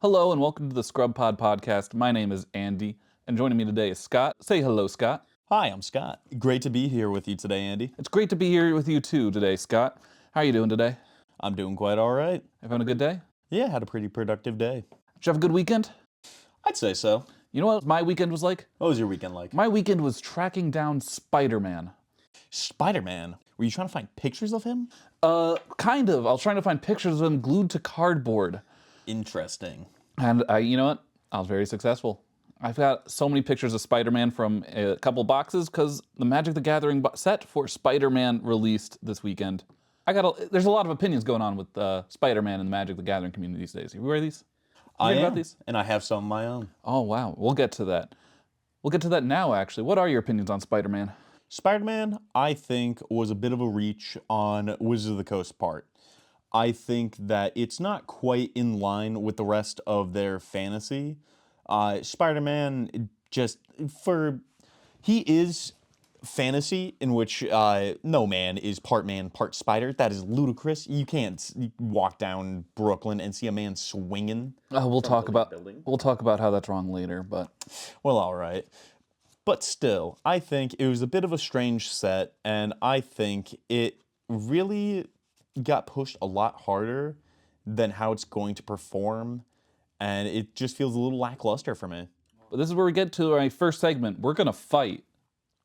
Hello and welcome to the ScrubPod podcast. My name is Andy, and joining me today is Scott. Say hello, Scott. Hi, I'm Scott. Great to be here with you today, Andy. It's great to be here with you too today, Scott. How are you doing today? I'm doing quite all right. Having a good day? Yeah, had a pretty productive day. Did you have a good weekend? I'd say so. You know what my weekend was like? What was your weekend like? My weekend was tracking down Spider-Man. Spider-Man. Were you trying to find pictures of him? Kind of. I was trying to find pictures of him glued to cardboard. Interesting. And you know what? I was very successful. I've got so many pictures of Spider-Man from a couple boxes because the Magic the Gathering set for Spider-Man released this weekend. There's a lot of opinions going on with Spider-Man and the Magic the Gathering community these days. You aware of these? I heard am, about these? and I have some of my own. Oh, wow. We'll get to that. We'll get to that now, actually. What are your opinions on Spider-Man? Spider-Man, I think, was a bit of a reach on Wizards of the Coast part. I think that it's not quite in line with the rest of their fantasy. Spider-Man, he is fantasy in which no man is part man, part spider. That is ludicrous. You can't walk down Brooklyn and see a man swinging. We'll talk about how that's wrong later, but... Well, all right. But still, I think it was a bit of a strange set, and I think it really got pushed a lot harder than how it's going to perform, and it just feels a little lackluster for me. But this is where we get to our first segment. We're going to fight.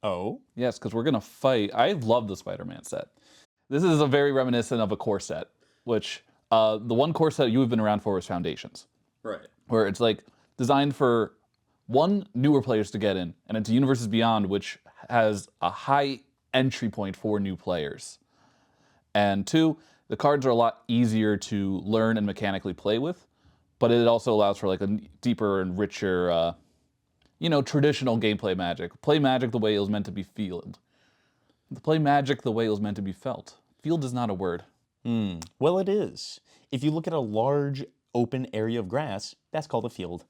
Oh? Yes, because we're going to fight. I love the Spider-Man set. This is a very reminiscent of a core set, which the one core set you've been around for is Foundations. Right. Where it's like designed for, one, newer players to get in, and it's Universes Beyond, which has a high entry point for new players. And two, the cards are a lot easier to learn and mechanically play with, but it also allows for like a deeper and richer, traditional gameplay Magic. Play Magic the way it was meant to be felt. Play Magic the way it was meant to be felt. Field is not a word. Well, it is. If you look at a large open area of grass, that's called a field.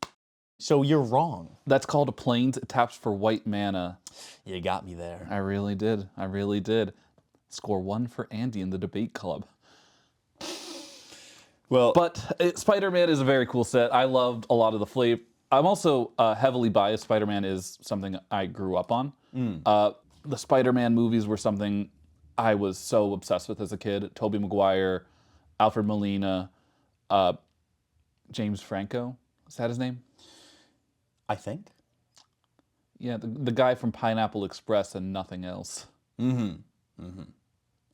So you're wrong. That's called a Plains. It taps for white mana. You got me there. I really did. I really did. Score 1 for Andy in the debate club. Well, But Spider-Man is a very cool set. I loved a lot of the flavor. I'm also heavily biased. Spider-Man is something I grew up on. The Spider-Man movies were something I was so obsessed with as a kid. Tobey Maguire, Alfred Molina, James Franco. Is that his name? I think. Yeah, the guy from Pineapple Express and nothing else.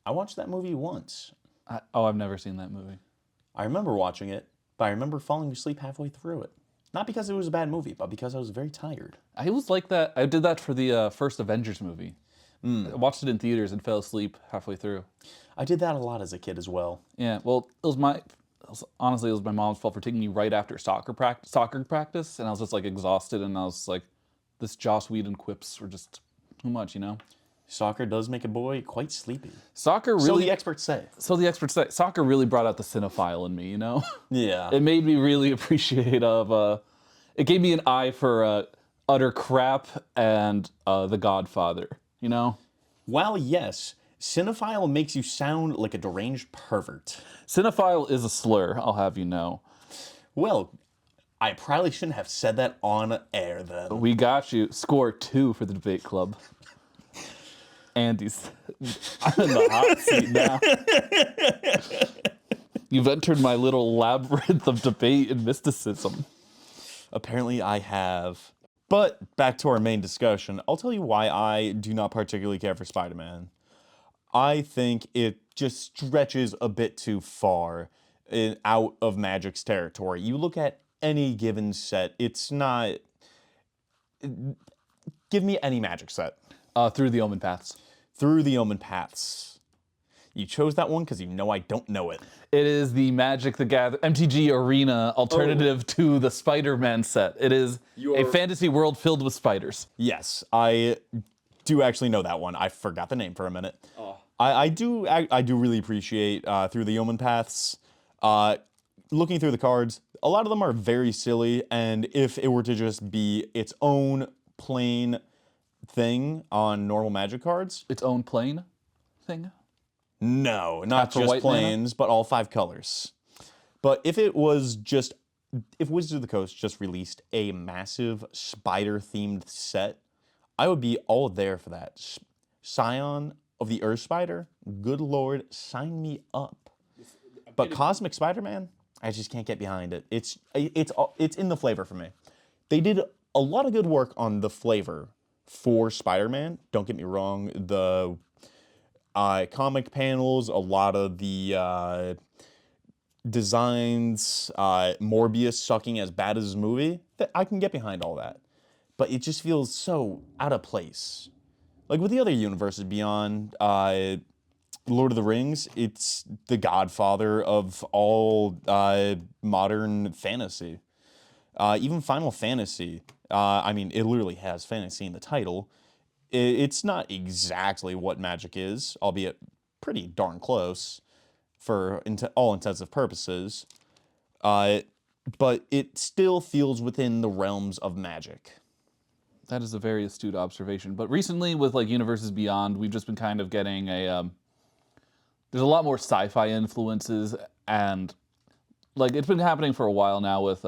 I watched that movie once. I've never seen that movie. I remember watching it, but I remember falling asleep halfway through it. Not because it was a bad movie, but because I was very tired. I was like that. I did that for the first Avengers movie. I watched it in theaters and fell asleep halfway through. I did that a lot as a kid as well. Yeah, well, honestly, it was my mom's fault for taking me right after soccer practice, and I was just like exhausted, and I was like, this Joss Whedon quips were just too much, you know? Soccer does make a boy quite sleepy. Soccer really... So the experts say. Soccer really brought out the cinephile in me, you know? Yeah. It made me really appreciate it gave me an eye for utter crap and The Godfather, you know? While yes, cinephile makes you sound like a deranged pervert. Cinephile is a slur, I'll have you know. Well, I probably shouldn't have said that on air then. We got you. Score 2 for the debate club. Andy's I'm in the hot seat now. You've entered my little labyrinth of debate and mysticism. Apparently I have. But back to our main discussion, I'll tell you why I do not particularly care for Spider-Man. I think it just stretches a bit too far out of Magic's territory. You look at any given set, it's not... Give me any Magic set. Through the Omen Paths. Through the Omen Paths. You chose that one because you know I don't know it. It is the Magic the Gathering MTG Arena alternative to the Spider-Man set. It is a fantasy world filled with spiders. Yes, I do actually know that one. I forgot the name for a minute. I do really appreciate Through the Omen Paths. Looking through the cards, a lot of them are very silly, and if it were to just be its own plain thing on normal Magic cards... Its own plane thing? No, not just planes, but all 5 colors. But if it was just if Wizards of the Coast just released a massive spider-themed set, I would be all there for that. Scion of the Earth Spider, good lord, sign me up. But Cosmic Spider-Man, I just can't get behind it. It's in the flavor for me. They did a lot of good work on the flavor for Spider-Man. Don't get me wrong, the comic panels, a lot of the designs, Morbius sucking as bad as his movie, that I can get behind all that. But it just feels so out of place. Like with the other universes beyond Lord of the Rings, it's the godfather of all modern fantasy. Even Final Fantasy, I mean, it literally has fantasy in the title. It's not exactly what Magic is, albeit pretty darn close for all intensive purposes. But it still feels within the realms of Magic. That is a very astute observation. But recently, with like Universes Beyond, we've just been kind of getting there's a lot more sci-fi influences, and like it's been happening for a while now with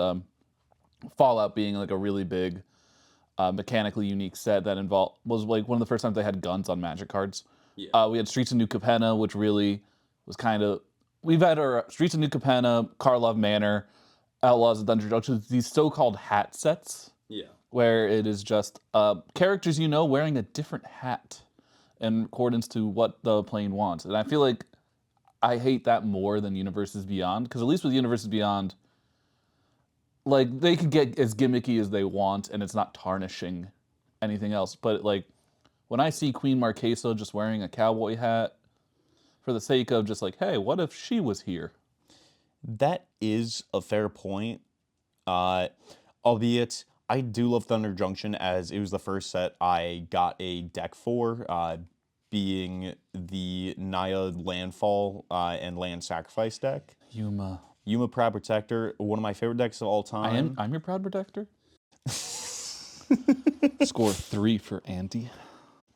Fallout being like a really big, mechanically unique set that was like one of the first times they had guns on Magic cards. Yeah. We had Streets of New Capenna, which really was kind of. We've had our Streets of New Capenna, Karlov Manor, Outlaws of Dungeon Junction, these so-called hat sets. Yeah. Where it is just characters you know wearing a different hat in accordance to what the plane wants. And I feel like I hate that more than Universes Beyond, because at least with Universes Beyond, like they can get as gimmicky as they want and it's not tarnishing anything else. But like when I see Queen Marquesa just wearing a cowboy hat for the sake of just like, hey, what if she was here? That is a fair point. Albeit I do love Thunder Junction, as it was the first set I got a deck for, being the Naya Landfall and Land Sacrifice deck. Yuma Proud Protector, one of my favorite decks of all time. I'm your Proud Protector. Score 3 for Andy.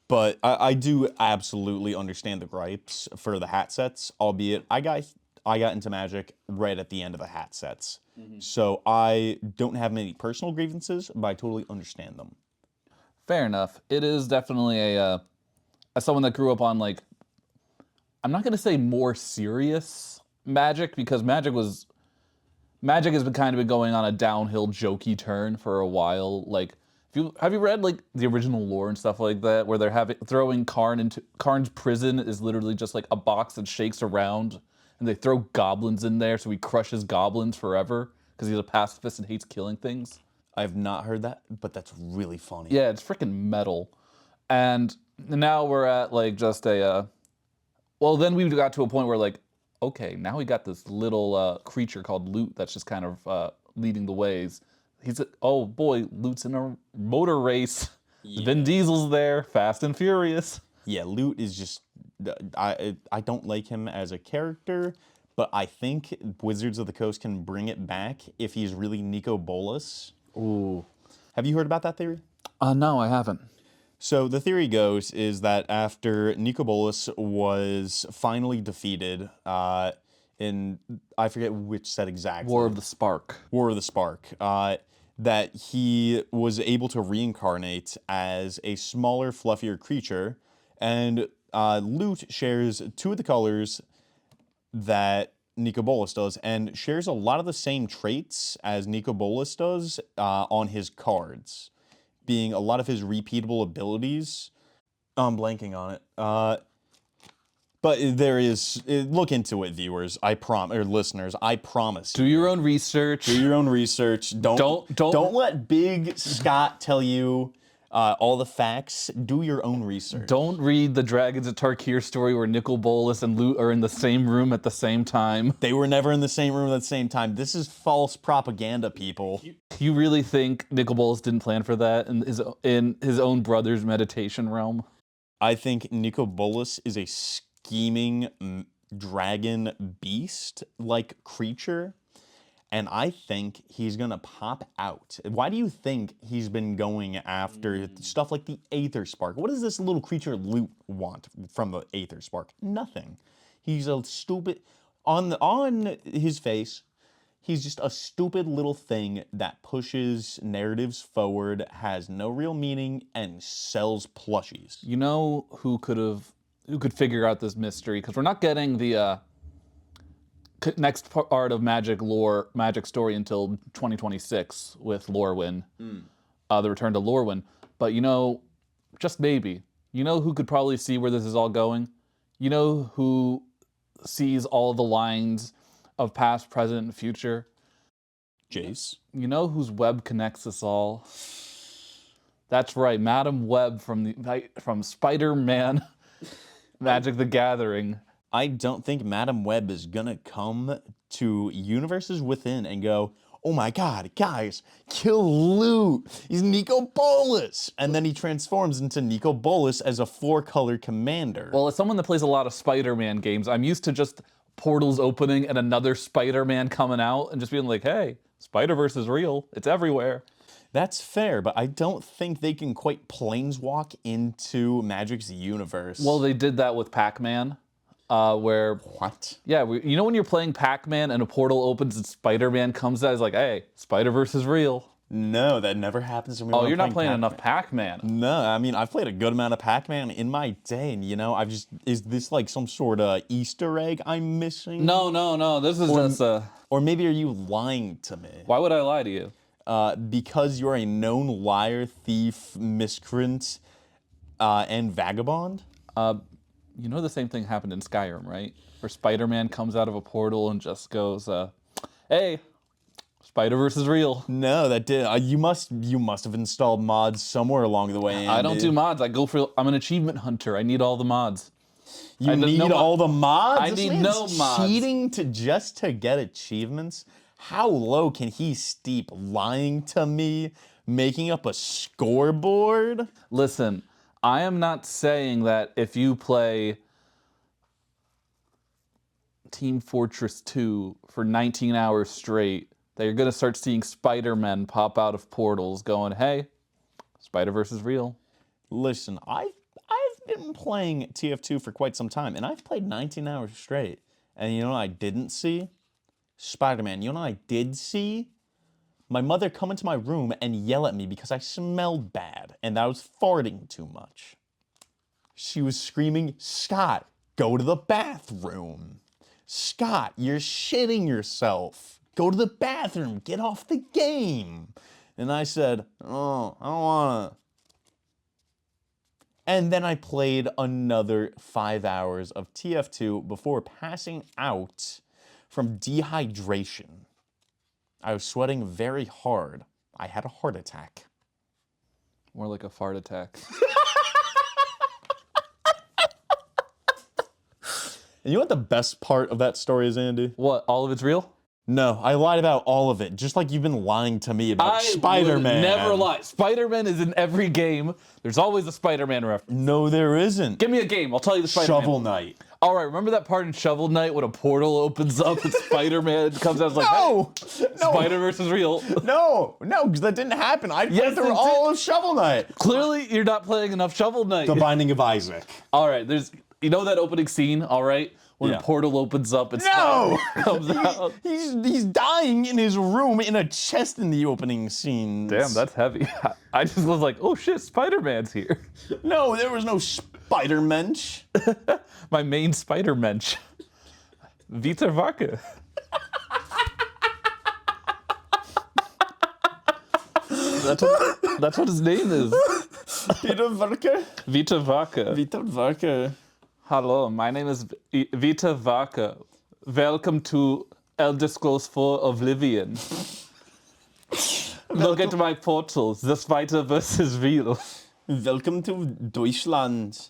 But I do absolutely understand the gripes for the hat sets, albeit I got into Magic right at the end of the hat sets. Mm-hmm. So I don't have many personal grievances, but I totally understand them. Fair enough. It is definitely as someone that grew up on, like, I'm not going to say more serious Magic, because Magic has been kind of been going on a downhill jokey turn for a while. Like, have you read like the original lore and stuff like that, where they're throwing Karn's prison is literally just like a box that shakes around, and they throw goblins in there so he crushes goblins forever because he's a pacifist and hates killing things. I have not heard that, but that's really funny. Yeah, it's freaking metal. And now we're at like just a well, then we got to a point where like, okay, now we got this little creature called Loot that's just kind of leading the ways. Oh boy, Loot's in a motor race. Yeah. Vin Diesel's there, Fast and Furious. Yeah, Loot is just, I don't like him as a character, but I think Wizards of the Coast can bring it back if he's really Nico Bolas. Ooh. Have you heard about that theory? No, I haven't. So the theory goes is that after Nico Bolas was finally defeated in, I forget which set exactly. War of the Spark, that he was able to reincarnate as a smaller, fluffier creature, and Loot shares 2 of the colors that Nico Bolas does, and shares a lot of the same traits as Nico Bolas does on his cards, being a lot of his repeatable abilities. I'm blanking on it. But there is, look into it, viewers. Or listeners. I promise. Do your own research. Do your own research. Don't let Big Scott tell you all the facts. Do your own research. Don't read the Dragons of Tarkir story where Nicol Bolas and Loot are in the same room at the same time. They were never in the same room at the same time. This is false propaganda, people. You really think Nicol Bolas didn't plan for that in his own brother's meditation realm? I think Nicol Bolas is a scheming dragon beast-like creature, and I think he's gonna pop out. Why do you think he's been going after stuff like the Aether Spark? What does this little creature Loot want from the Aether Spark? Nothing. He's a stupid. On his face, He's just a stupid little thing that pushes narratives forward, has no real meaning, and sells plushies. You know who could figure out this mystery? Because we're not getting the next part of Magic story until 2026 with Lorwyn, the Return to Lorwyn. But just maybe, who could probably see where this is all going? You know who sees all the lines of past, present, and future? Jace. You know whose web connects us all? That's right, Madam Web from Spider-Man Magic the Gathering. I don't think Madam Web is gonna come to Universes Within and go, oh my god, guys, kill Loot. He's Nico Bolas. And then he transforms into Nico Bolas as a 4-color commander. Well, as someone that plays a lot of Spider-Man games, I'm used to just portals opening and another Spider-Man coming out and just being like, hey, Spider-Verse is real. It's everywhere. That's fair, but I don't think they can quite planeswalk into Magic's universe. Well, they did that with Pac-Man, where... What? Yeah, when you're playing Pac-Man and a portal opens and Spider-Man comes out, it's like, hey, Spider-Verse is real. No, that never happens when we Oh, you're not playing enough Pac-Man. No, I mean, I've played a good amount of Pac-Man in my day, and is this like some sort of Easter egg I'm missing? No, this is just Or maybe are you lying to me? Why would I lie to you? Because you're a known liar, thief, miscreant, and vagabond? The same thing happened in Skyrim, right? Where Spider-Man comes out of a portal and just goes, hey, Spider-Verse is real. No, that did. You must have installed mods somewhere along the way, Andy. I don't do mods. I'm an achievement hunter. I need all the mods. You need all the mods? I need no mods. Cheating to get achievements? How low can he steep? Lying to me? Making up a scoreboard? Listen, I am not saying that if you play Team Fortress 2 for 19 hours straight, that you're going to start seeing Spider-Men pop out of portals going, hey, Spider-Verse is real. Listen, I've been playing TF2 for quite some time, and I've played 19 hours straight. And you know what I didn't see? Spider-Man. You know what I did see? My mother come into my room and yell at me because I smelled bad and I was farting too much. She was screaming, Scott, go to the bathroom. Scott, you're shitting yourself. Go to the bathroom. Get off the game. And I said, oh, I don't want to. And then I played another 5 hours of TF2 before passing out from dehydration. I was sweating very hard. I had a heart attack. More like a fart attack. And you know what the best part of that story is, Andy? What, all of it's real? No, I lied about all of it, just like you've been lying to me about Spider-Man. Never lie. Spider-Man is in every game. There's always a Spider-Man reference. No, there isn't. Give me a game. I'll tell you the Spider-Man. Shovel Knight. All right, remember that part in Shovel Knight when a portal opens up and Spider-Man comes out? Like, no, hey, Spider-Verse is real. No, because that didn't happen. I played through all of Shovel Knight. Clearly, you're not playing enough Shovel Knight. The Binding of Isaac. All right, that opening scene, all right? When a portal opens up and Spider-Man comes out. He's dying in his room in a chest in the opening scenes. Damn, that's heavy. I just was like, oh shit, Spider-Man's here. No, there was no Spider-Mensch. My main Spider-Mensch. Vita Vaca. That's what his name is. Vita Vaca? Vita Vaca. Vita Vaca. Hello, my name is Vita Vaca. Welcome to Elder Scrolls 4 Oblivion. Look at my portals. The Spider-Verse is real. Welcome to Deutschland.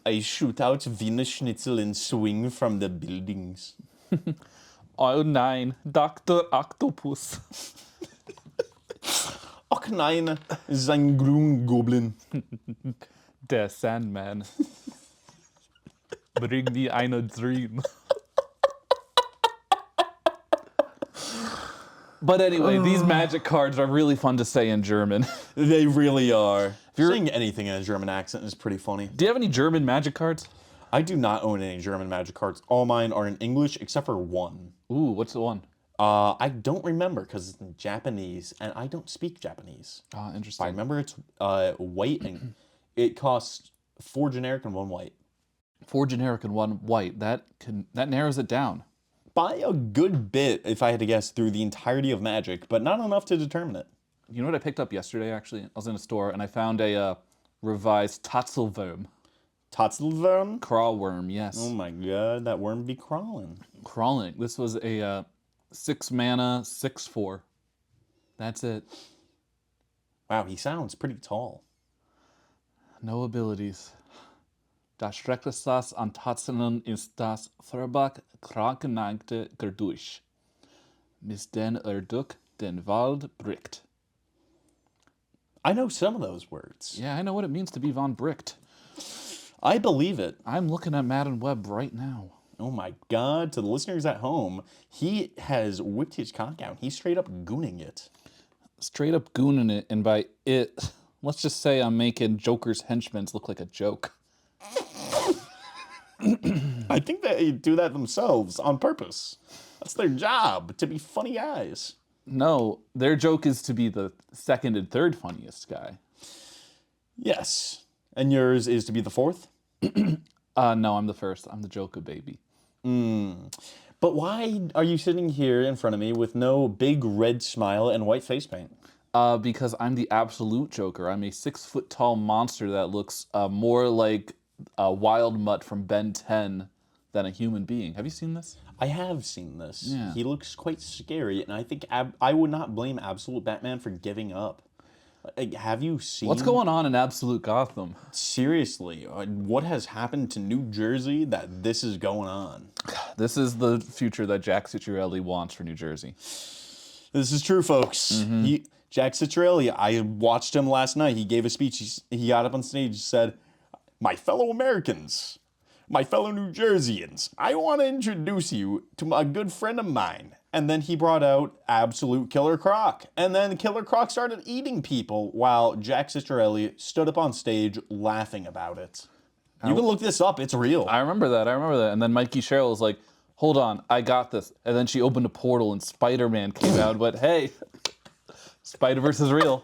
I shoot out Wiener Schnitzel and swing from the buildings. Oh nein, Dr. Octopus. Och nein, sein grün Goblin. Der Sandman. Bring me einen dream. But anyway, these magic cards are really fun to say in German. They really are. Saying anything in a German accent is pretty funny. Do you have any German magic cards? I do not own any German magic cards. All mine are in English except for one. Ooh, what's the one? I don't remember because it's in Japanese, and I don't speak Japanese. Ah, I interesting. remember it's white, and it costs 4 generic and 1 white. 4 generic and 1 white. That narrows it down. By a good bit, if I had to guess, through the entirety of Magic, but not enough to determine it. You know what I picked up yesterday, actually? I was in a store, and I found a revised Tatzelwurm. Tatzelworm? Crawworm, yes. Oh my god, that worm be crawling. Crawling. This was a 6 mana, 6/4. That's it. Wow, he sounds pretty tall. No abilities. Das Schrecklichste an Tatzeln ist das Verbach krankenagte Gerdurch. Mis den Erduk den Wald bricht. I know some of those words. Yeah, I know what it means to be Von Bricht. I believe it. I'm looking at Madden Web right now. Oh my god, to the listeners at home, he has whipped his cock out. He's straight up gooning it. Straight up gooning it, and by it, let's just say I'm making Joker's henchmen look like a joke. I think they do that themselves on purpose. That's their job, to be funny guys. No, their joke is to be the second and third funniest guy. Yes. And yours is to be the fourth? No, I'm the first. I'm the Joker baby. But why are you sitting here in front of me with no big red smile and white face paint? Because I'm the absolute Joker. I'm a 6 foot tall monster that looks more like a wild mutt from Ben 10 than a human being. Have you seen this? I have seen this. Yeah. He looks quite scary, and I think I would not blame Absolute Batman for giving up. Like, have you seen... What's going on in Absolute Gotham? Seriously, what has happened to New Jersey that this is going on? This is the future that Jack Ciccarelli wants for New Jersey. This is true, folks. Jack Ciccarelli, I watched him last night. He gave a speech. He got up on stage and said, "My fellow Americans, my fellow New Jerseyans, I want to introduce you to a good friend of mine." And then he brought out Absolute Killer Croc. And then Killer Croc started eating people while Jack Ciccarelli stood up on stage laughing about it. You can look this up. It's real. I remember that. And then Mikey Sherrill was like, "Hold on, I got this." And then she opened a portal and Spider-Man came out. But hey, Spiderverse is real.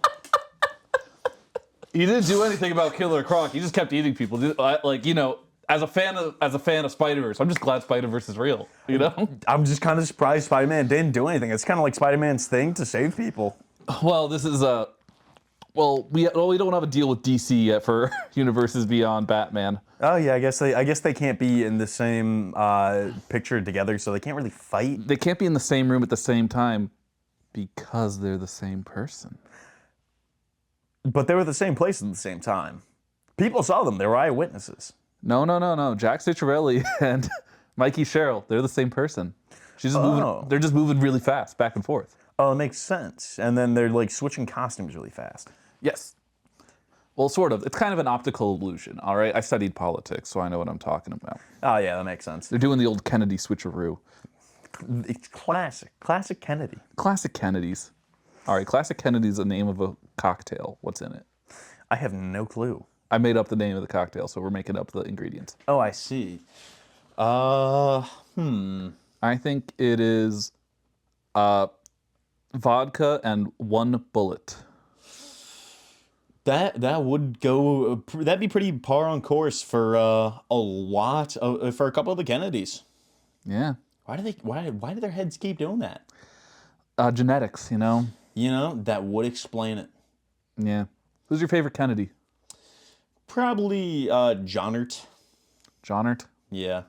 He didn't do anything about Killer Croc. He just kept eating people. Like, you know, as a fan of Spiderverse, I'm just glad Spiderverse is real. You know? I'm just kind of surprised Spider-Man didn't do anything. It's kind of like Spider-Man's thing to save people. Well, this is we don't have a deal with DC yet for universes beyond Batman. Oh yeah, I guess they can't be in the same picture together, so they can't really fight. They can't be in the same room at the same time because they're the same person. But they were the same place at the same time. People saw them. They were eyewitnesses. No. Jack Ciccarelli and Mikey Sherrill, they're the same person. She's just moving. They're just moving really fast, back and forth. Oh, it makes sense. And then they're like switching costumes really fast. Yes. Well, sort of. It's kind of an optical illusion, all right? I studied politics, so I know what I'm talking about. Oh yeah, that makes sense. They're doing the old Kennedy switcheroo. It's classic Kennedy. Classic Kennedys. All right, Classic Kennedy's the name of a cocktail. What's in it? I have no clue. I made up the name of the cocktail, so we're making up the ingredients. Oh, I see. I think it is vodka and 1 bullet. That would go. That'd be pretty par on course for for a couple of the Kennedys. Yeah. Why do their heads keep doing that? Genetics, you know? You know, that would explain it. Yeah. Who's your favorite Kennedy? Probably Johnert. Johnert? Yeah.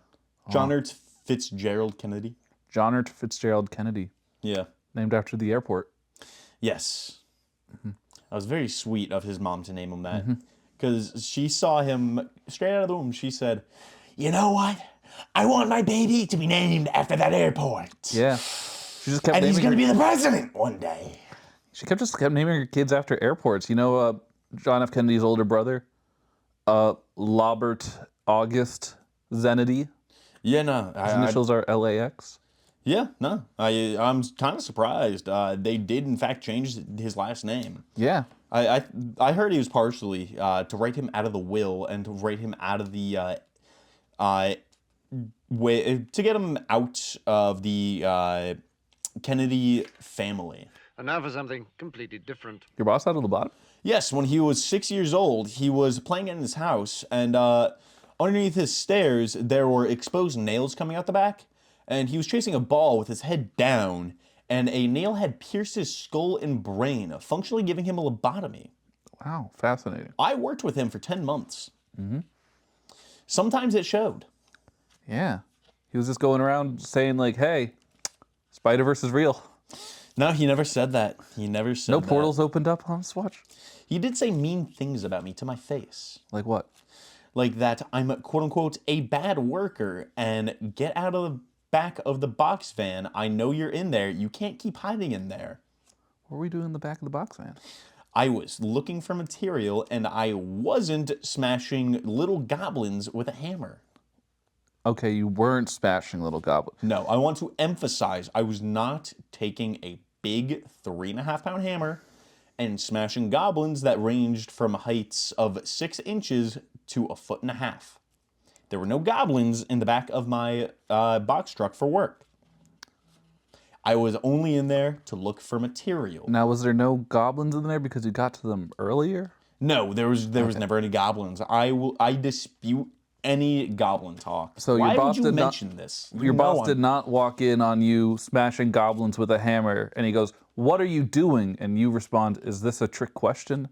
Johnert Fitzgerald Kennedy. Johnert Fitzgerald Kennedy. Yeah. Named after the airport. Yes. That was very sweet of his mom to name him that. Because she saw him straight out of the womb. She said, "You know what? I want my baby to be named after that airport. Yeah. She just kept And he's naming going to be the president one day." She kept naming her kids after airports. You know, John F. Kennedy's older brother, Robert August Kennedy. Yeah, no. His initials are LAX. Yeah, no. I'm kind of surprised. They did, in fact, change his last name. Yeah. I heard he was partially to write him out of the will and to write him out of the way to get him out of the Kennedy family. And now for something completely different. Your boss out of the bottom? Yes, when he was 6 years old, he was playing in his house, and underneath his stairs, there were exposed nails coming out the back, and he was chasing a ball with his head down, and a nail had pierced his skull and brain, functionally giving him a lobotomy. Wow, fascinating. I worked with him for 10 months. Sometimes it showed. Yeah. He was just going around saying like, hey, Spiderverse is real. No, he never said that. He never said No that. portals opened up on his watch? He did say mean things about me to my face. Like what? Like that I'm quote unquote a bad worker and get out of the back of the box van. I know you're in there. You can't keep hiding in there. What were we doing in the back of the box van? I was looking for material and I wasn't smashing little goblins with a hammer. Okay, you weren't smashing little goblin. No, I want to emphasize I was not taking a big 3.5-pound hammer and smashing goblins that ranged from heights of 6 inches to 1.5 feet. There were no goblins in the back of my box truck for work. I was only in there to look for material. Now, was there no goblins in there because you got to them earlier? No, there was never any goblins. I dispute any goblin talk. So Why your boss would you did not- mention this? Your boss did not walk in on you smashing goblins with a hammer, and he goes, "What are you doing?" And you respond, "Is this a trick question?"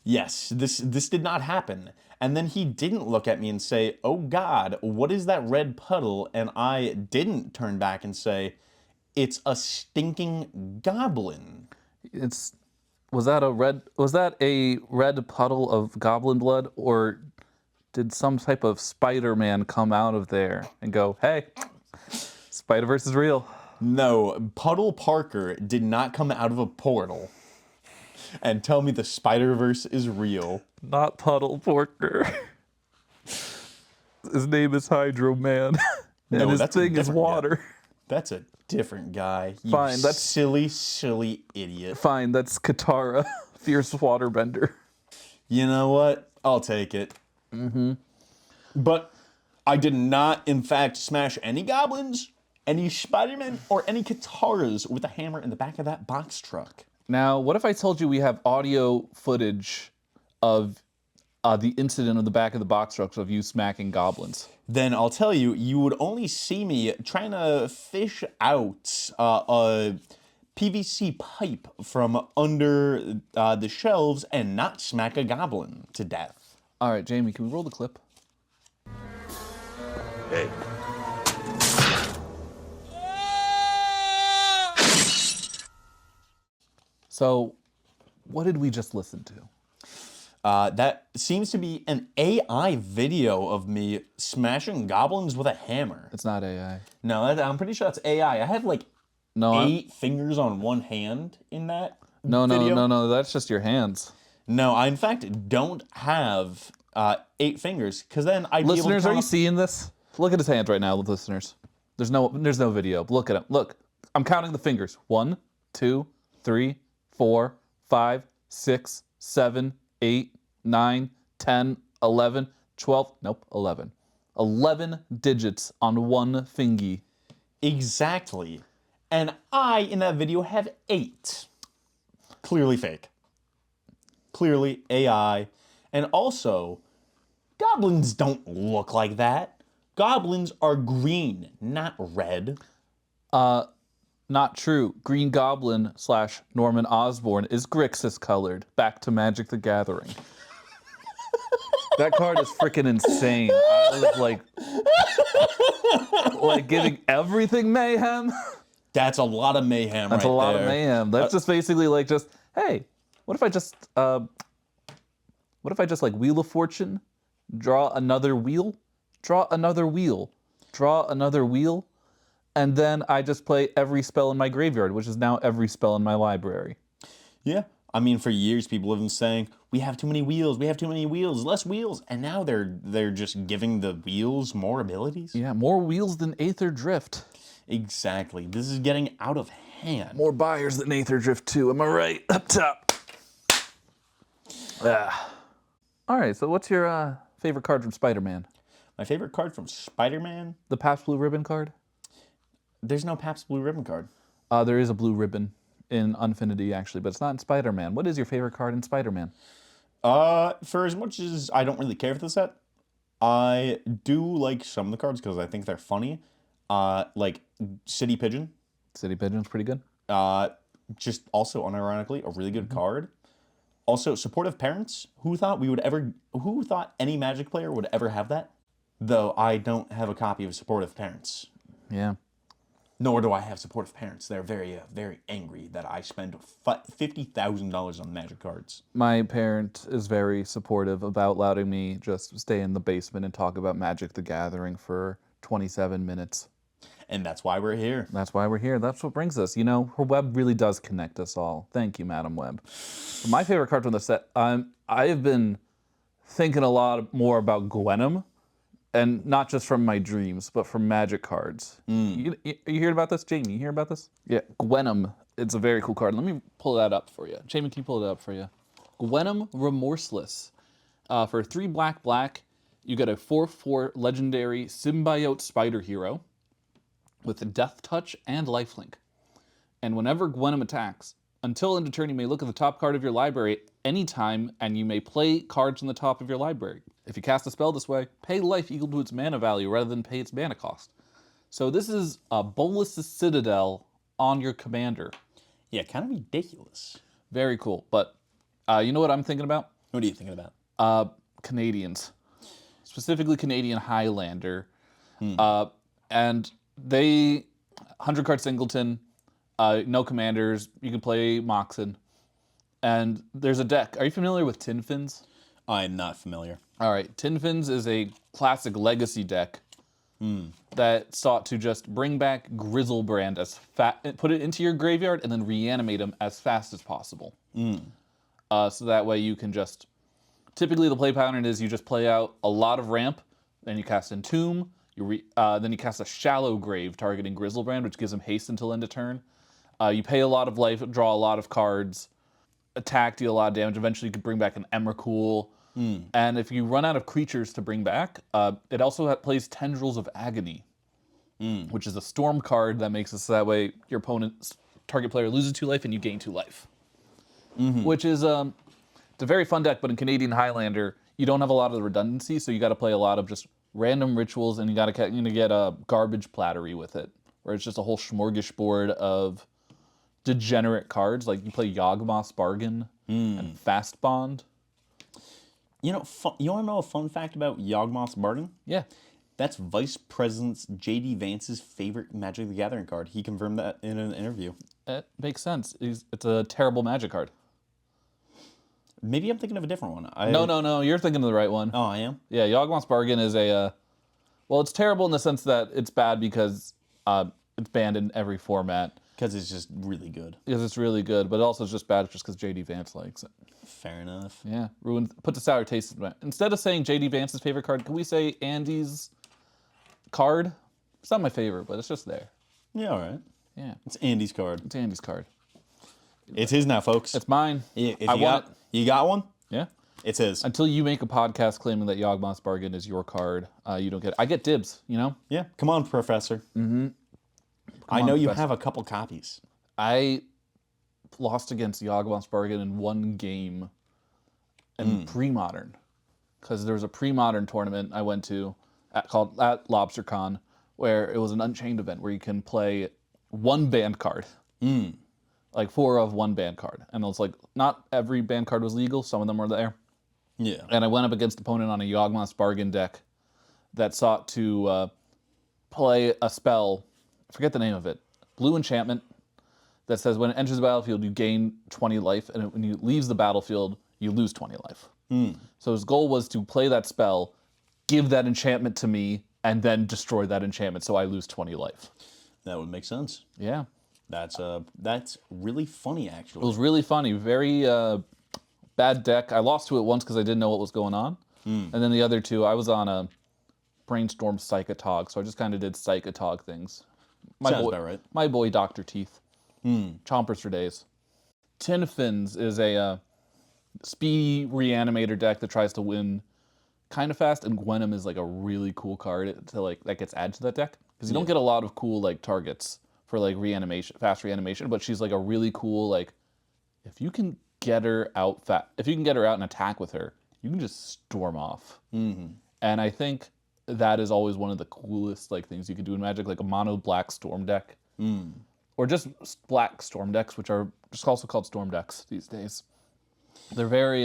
Yes, this did not happen. And then he didn't look at me and say, "Oh God, what is that red puddle?" And I didn't turn back and say, "It's a stinking goblin." Was that a red puddle of goblin blood, or did some type of Spider-Man come out of there and go, "Hey, Spiderverse is real"? No, Puddle Parker did not come out of a portal and tell me the Spider-Verse is real. Not Puddle Porker. His name is Hydro Man, and No, his that's a thing is different guy. water. That's a different guy. You Fine, that's- silly idiot. Fine, that's Katara, fierce waterbender. You know what? I'll take it. But I did not, in fact, smash any goblins, any Spider-Man, or any Kataras with a hammer in the back of that box truck. Now, what if I told you we have audio footage of the incident in the back of the box trucks of you smacking goblins? Then I'll tell you, you would only see me trying to fish out a PVC pipe from under the shelves and not smack a goblin to death. All right, Jamie, can we roll the clip? Hey. So, what did we just listen to? That seems to be an AI video of me smashing goblins with a hammer. It's not AI. No, I'm pretty sure that's AI. I have like No, 8 fingers on one hand in that no, video. no. That's just your hands. No, I in fact don't have 8 fingers, because then I'd Listeners, be able to are you count seeing this? Look at his hands right now, listeners. There's no video. Look at him. Look, I'm counting the fingers. 1, 2, 3, 4, 5, 6, 7, 8, 9, 10, 11, 12. Nope, 11. 11 digits on one fingy. Exactly. And I, in that video, have 8. Clearly fake. Clearly AI. And also, goblins don't look like that. Goblins are green, not red. Not true. Green Goblin / Norman Osborn is Grixis colored. Back to Magic the Gathering. That card is freaking insane. I was like giving everything mayhem. That's a lot of mayhem That's right a lot there. of mayhem. That's just basically like hey, what if I just like Wheel of Fortune, draw another wheel, draw another wheel, draw another wheel, and then I just play every spell in my graveyard, which is now every spell in my library. Yeah. I mean, for years, people have been saying, we have too many wheels, less wheels. And now they're just giving the wheels more abilities. Yeah, more wheels than Aether Drift. Exactly. This is getting out of hand. More buyers than Aether Drift 2, am I right? Up top. All right, so what's your favorite card from Spider-Man? My favorite card from Spider-Man? The Pabst Blue Ribbon card? There's no Pabst Blue Ribbon card. There is a blue ribbon in Unfinity, actually, but it's not in Spider-Man. What is your favorite card in Spider-Man? For as much as I don't really care for the set, I do like some of the cards because I think they're funny. Like City Pigeon. City Pigeon's pretty good. Just also unironically a really good card. Also, supportive parents. Who thought any Magic player would ever have that? Though I don't have a copy of supportive parents. Yeah. Nor do I have supportive parents. They're very, very angry that I spend $50,000 on Magic cards. My parent is very supportive about letting me just stay in the basement and talk about Magic the Gathering for 27 minutes. And that's why we're here. That's why we're here. That's what brings us. You know, her web really does connect us all. Thank you, Madam Web. My favorite card from the set, I have been thinking a lot more about Gwenom, and not just from my dreams, but from Magic cards. You heard about this, Jamie? You hear about this? Yeah, Gwenom. It's a very cool card. Let me pull that up for you. Jamie, can you pull it up for you? Gwenom Remorseless. For 3 black, you get a 4/4 legendary symbiote spider hero with Death Touch and Lifelink. And whenever Gwenom attacks, until end of turn, you may look at the top card of your library anytime, and you may play cards from the top of your library. If you cast a spell this way, pay life equal to its mana value rather than pay its mana cost. So this is a Bolas' Citadel on your commander. Yeah, kind of ridiculous. Very cool. But you know what I'm thinking about? What are you thinking about? Canadians. Specifically Canadian Highlander. And they, 100 card singleton, no commanders, you can play Moxen. And there's a deck. Are you familiar with Tin Fins? I'm not familiar. All right, Tin Fins is a classic legacy deck that sought to just bring back Grizzlebrand put it into your graveyard and then reanimate him as fast as possible. So that way you can just, typically the play pattern is you just play out a lot of ramp, then you cast Entomb, then you cast a Shallow Grave targeting Grizzlebrand, which gives him haste until end of turn. You pay a lot of life, draw a lot of cards, attack, deal a lot of damage. Eventually you could bring back an Emrakul. And if you run out of creatures to bring back, it also plays Tendrils of Agony, which is a storm card that makes it so that way your opponent's target player loses 2 life and you gain 2 life. Which is it's a very fun deck, but in Canadian Highlander, you don't have a lot of the redundancy, so you got to play a lot of just random rituals, and you got to get a garbage plattery with it, where it's just a whole smorgasbord of degenerate cards. Like you play Yawgmoth's Bargain and Fast Bond. You know, you want to know a fun fact about Yawgmoth's Bargain? Yeah. That's Vice President J.D. Vance's favorite Magic the Gathering card. He confirmed that in an interview. It makes sense. It's a terrible Magic card. Maybe I'm thinking of a different one. No. You're thinking of the right one. Oh, I am? Yeah, Yawgmoth's Bargain is well, it's terrible in the sense that it's bad because it's banned in every format. Because it's just really good. Because it's really good, but also it's just bad just because J.D. Vance likes it. Fair enough. Yeah, puts a sour taste in it. Instead of saying J.D. Vance's favorite card, can we say Andy's card? It's not my favorite, but it's just there. Yeah, all right. Yeah. It's Andy's card. It's Andy's card. It's his now, folks. It's mine. If I want it. You got one? Yeah. It's his. Until you make a podcast claiming that Yawgmoth's Bargain is your card, you don't get it. I get dibs, you know? Yeah. Come on, Professor. I know you have a couple copies. I lost against Yawgmoth's Bargain in one game in pre-modern. Because there was a pre-modern tournament I went to called at LobsterCon, where it was an Unchained event where you can play one banned card. Like 4 of one banned card. And it was like, not every banned card was legal, some of them were there. Yeah. And I went up against an opponent on a Yawgmoth's Bargain deck that sought to play a spell, I forget the name of it, blue enchantment, that says when it enters the battlefield, you gain 20 life, and when it leaves the battlefield, you lose 20 life. So his goal was to play that spell, give that enchantment to me, and then destroy that enchantment so I lose 20 life. That would make sense. Yeah. That's really funny, actually. It was really funny. Very bad deck. I lost to it once because I didn't know what was going on. And then the other 2, I was on a Brainstorm Psychotog, so I just kind of did Psychotog things. Sounds about right. My boy, Dr. Teeth. Chompers for days. Tin Fins is a speedy reanimator deck that tries to win kind of fast, and Gwenom is like a really cool card that gets added to that deck because you don't get a lot of cool like targets for like reanimation, fast reanimation. But she's like a really cool like, if you can get her out if you can get her out and attack with her, you can just storm off. And I think that is always one of the coolest like things you could do in Magic, like a mono black storm deck, or just black storm decks, which are just also called storm decks these days. They're very,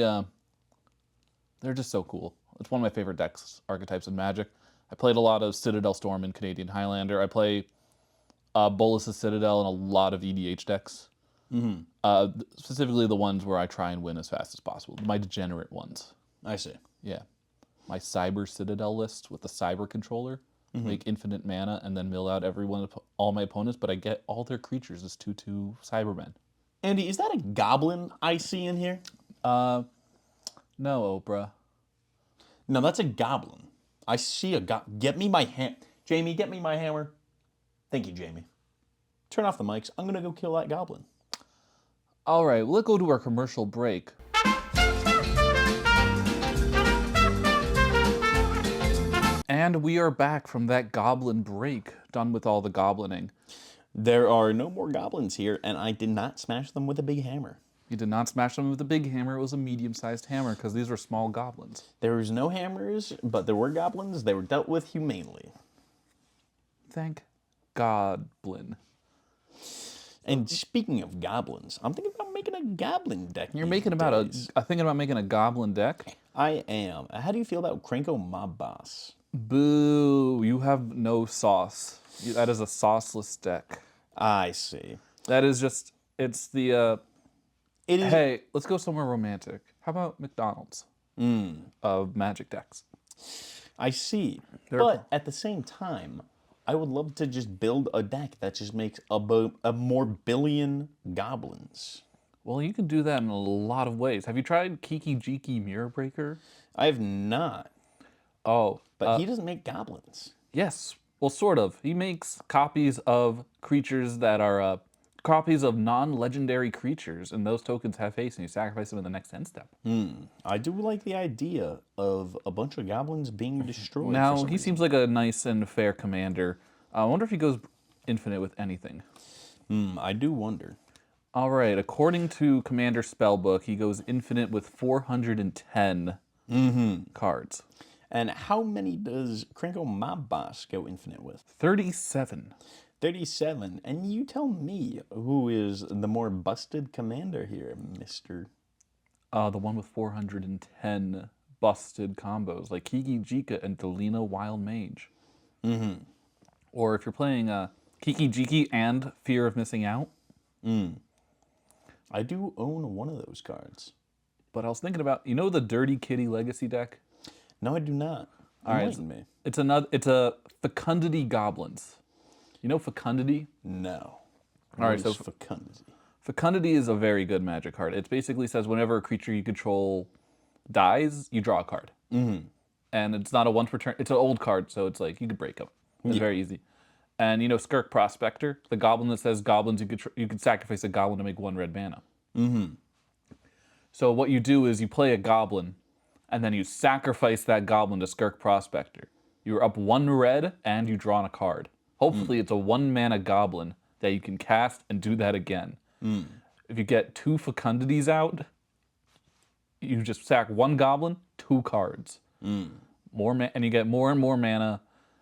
they're just so cool. It's one of my favorite decks archetypes in Magic. I played a lot of Citadel Storm and Canadian Highlander. I play Bolas' Citadel and a lot of EDH decks. Specifically the ones where I try and win as fast as possible. My degenerate ones. I see. Yeah. My Cyber Citadel list with the Cyber controller. Make infinite mana and then mill out all my opponents, but I get all their creatures as 2/2 Cybermen. Andy, is that a goblin I see in here? No, Oprah. No, that's a goblin. I see a Get me my Jamie, get me my hammer. Thank you, Jamie. Turn off the mics. I'm going to go kill that goblin. All right, let's go to our commercial break. And we are back from that goblin break, done with all the goblining. There are no more goblins here, and I did not smash them with a big hammer. You did not smash them with a big hammer, it was a medium-sized hammer, because these were small goblins. There was no hammers, but there were goblins. They were dealt with humanely. Thank Goblin. And speaking of goblins, I'm thinking about making a goblin deck. You're thinking about making a goblin deck? I am. How do you feel about Krenko Mob Boss? Boo, you have no sauce. That is a sauceless deck. I see. That is just, it's the, It is. hey, let's go somewhere romantic. How about McDonald's of Magic decks? I see. But at the same time, I would love to just build a deck that just makes a more billion goblins. Well, you can do that in a lot of ways. Have you tried Kiki Jiki Mirror Breaker? I have not. Oh. But he doesn't make goblins. Yes. Well, sort of. He makes copies of creatures that are copies of non-legendary creatures, and those tokens have face, and you sacrifice them in the next end step. I do like the idea of a bunch of goblins being destroyed. Now, he seems like a nice and fair commander. I wonder if he goes infinite with anything. I do wonder. All right, according to Commander Spellbook, he goes infinite with 410 cards. And how many does Krenko Mob Boss go infinite with? 37. 37. And you tell me who is the more busted commander here, mister. The one with 410 busted combos, like Kiki Jika and Delina Wild Mage. Or if you're playing Kiki Jiki and Fear of Missing Out. I do own one of those cards. But I was thinking about, you know the Dirty Kitty Legacy deck? No, I do not. Enlighten me. It's a Fecundity Goblins. You know Fecundity? No. All right, so Fecundity. Fecundity is a very good Magic card. It basically says whenever a creature you control dies, you draw a card. And it's not a once per turn. It's an old card, so it's like you could break them. It's very easy. And you know Skirk Prospector, the goblin that says goblins, you could sacrifice a goblin to make 1 red mana. So what you do is you play a goblin, and then you sacrifice that goblin to Skirk Prospector. You're up 1 red, and you draw on a card. Hopefully it's a 1 mana goblin that you can cast and do that again. If you get 2 Fecundities out, you just sack 1 goblin, 2 cards. And you get more and more mana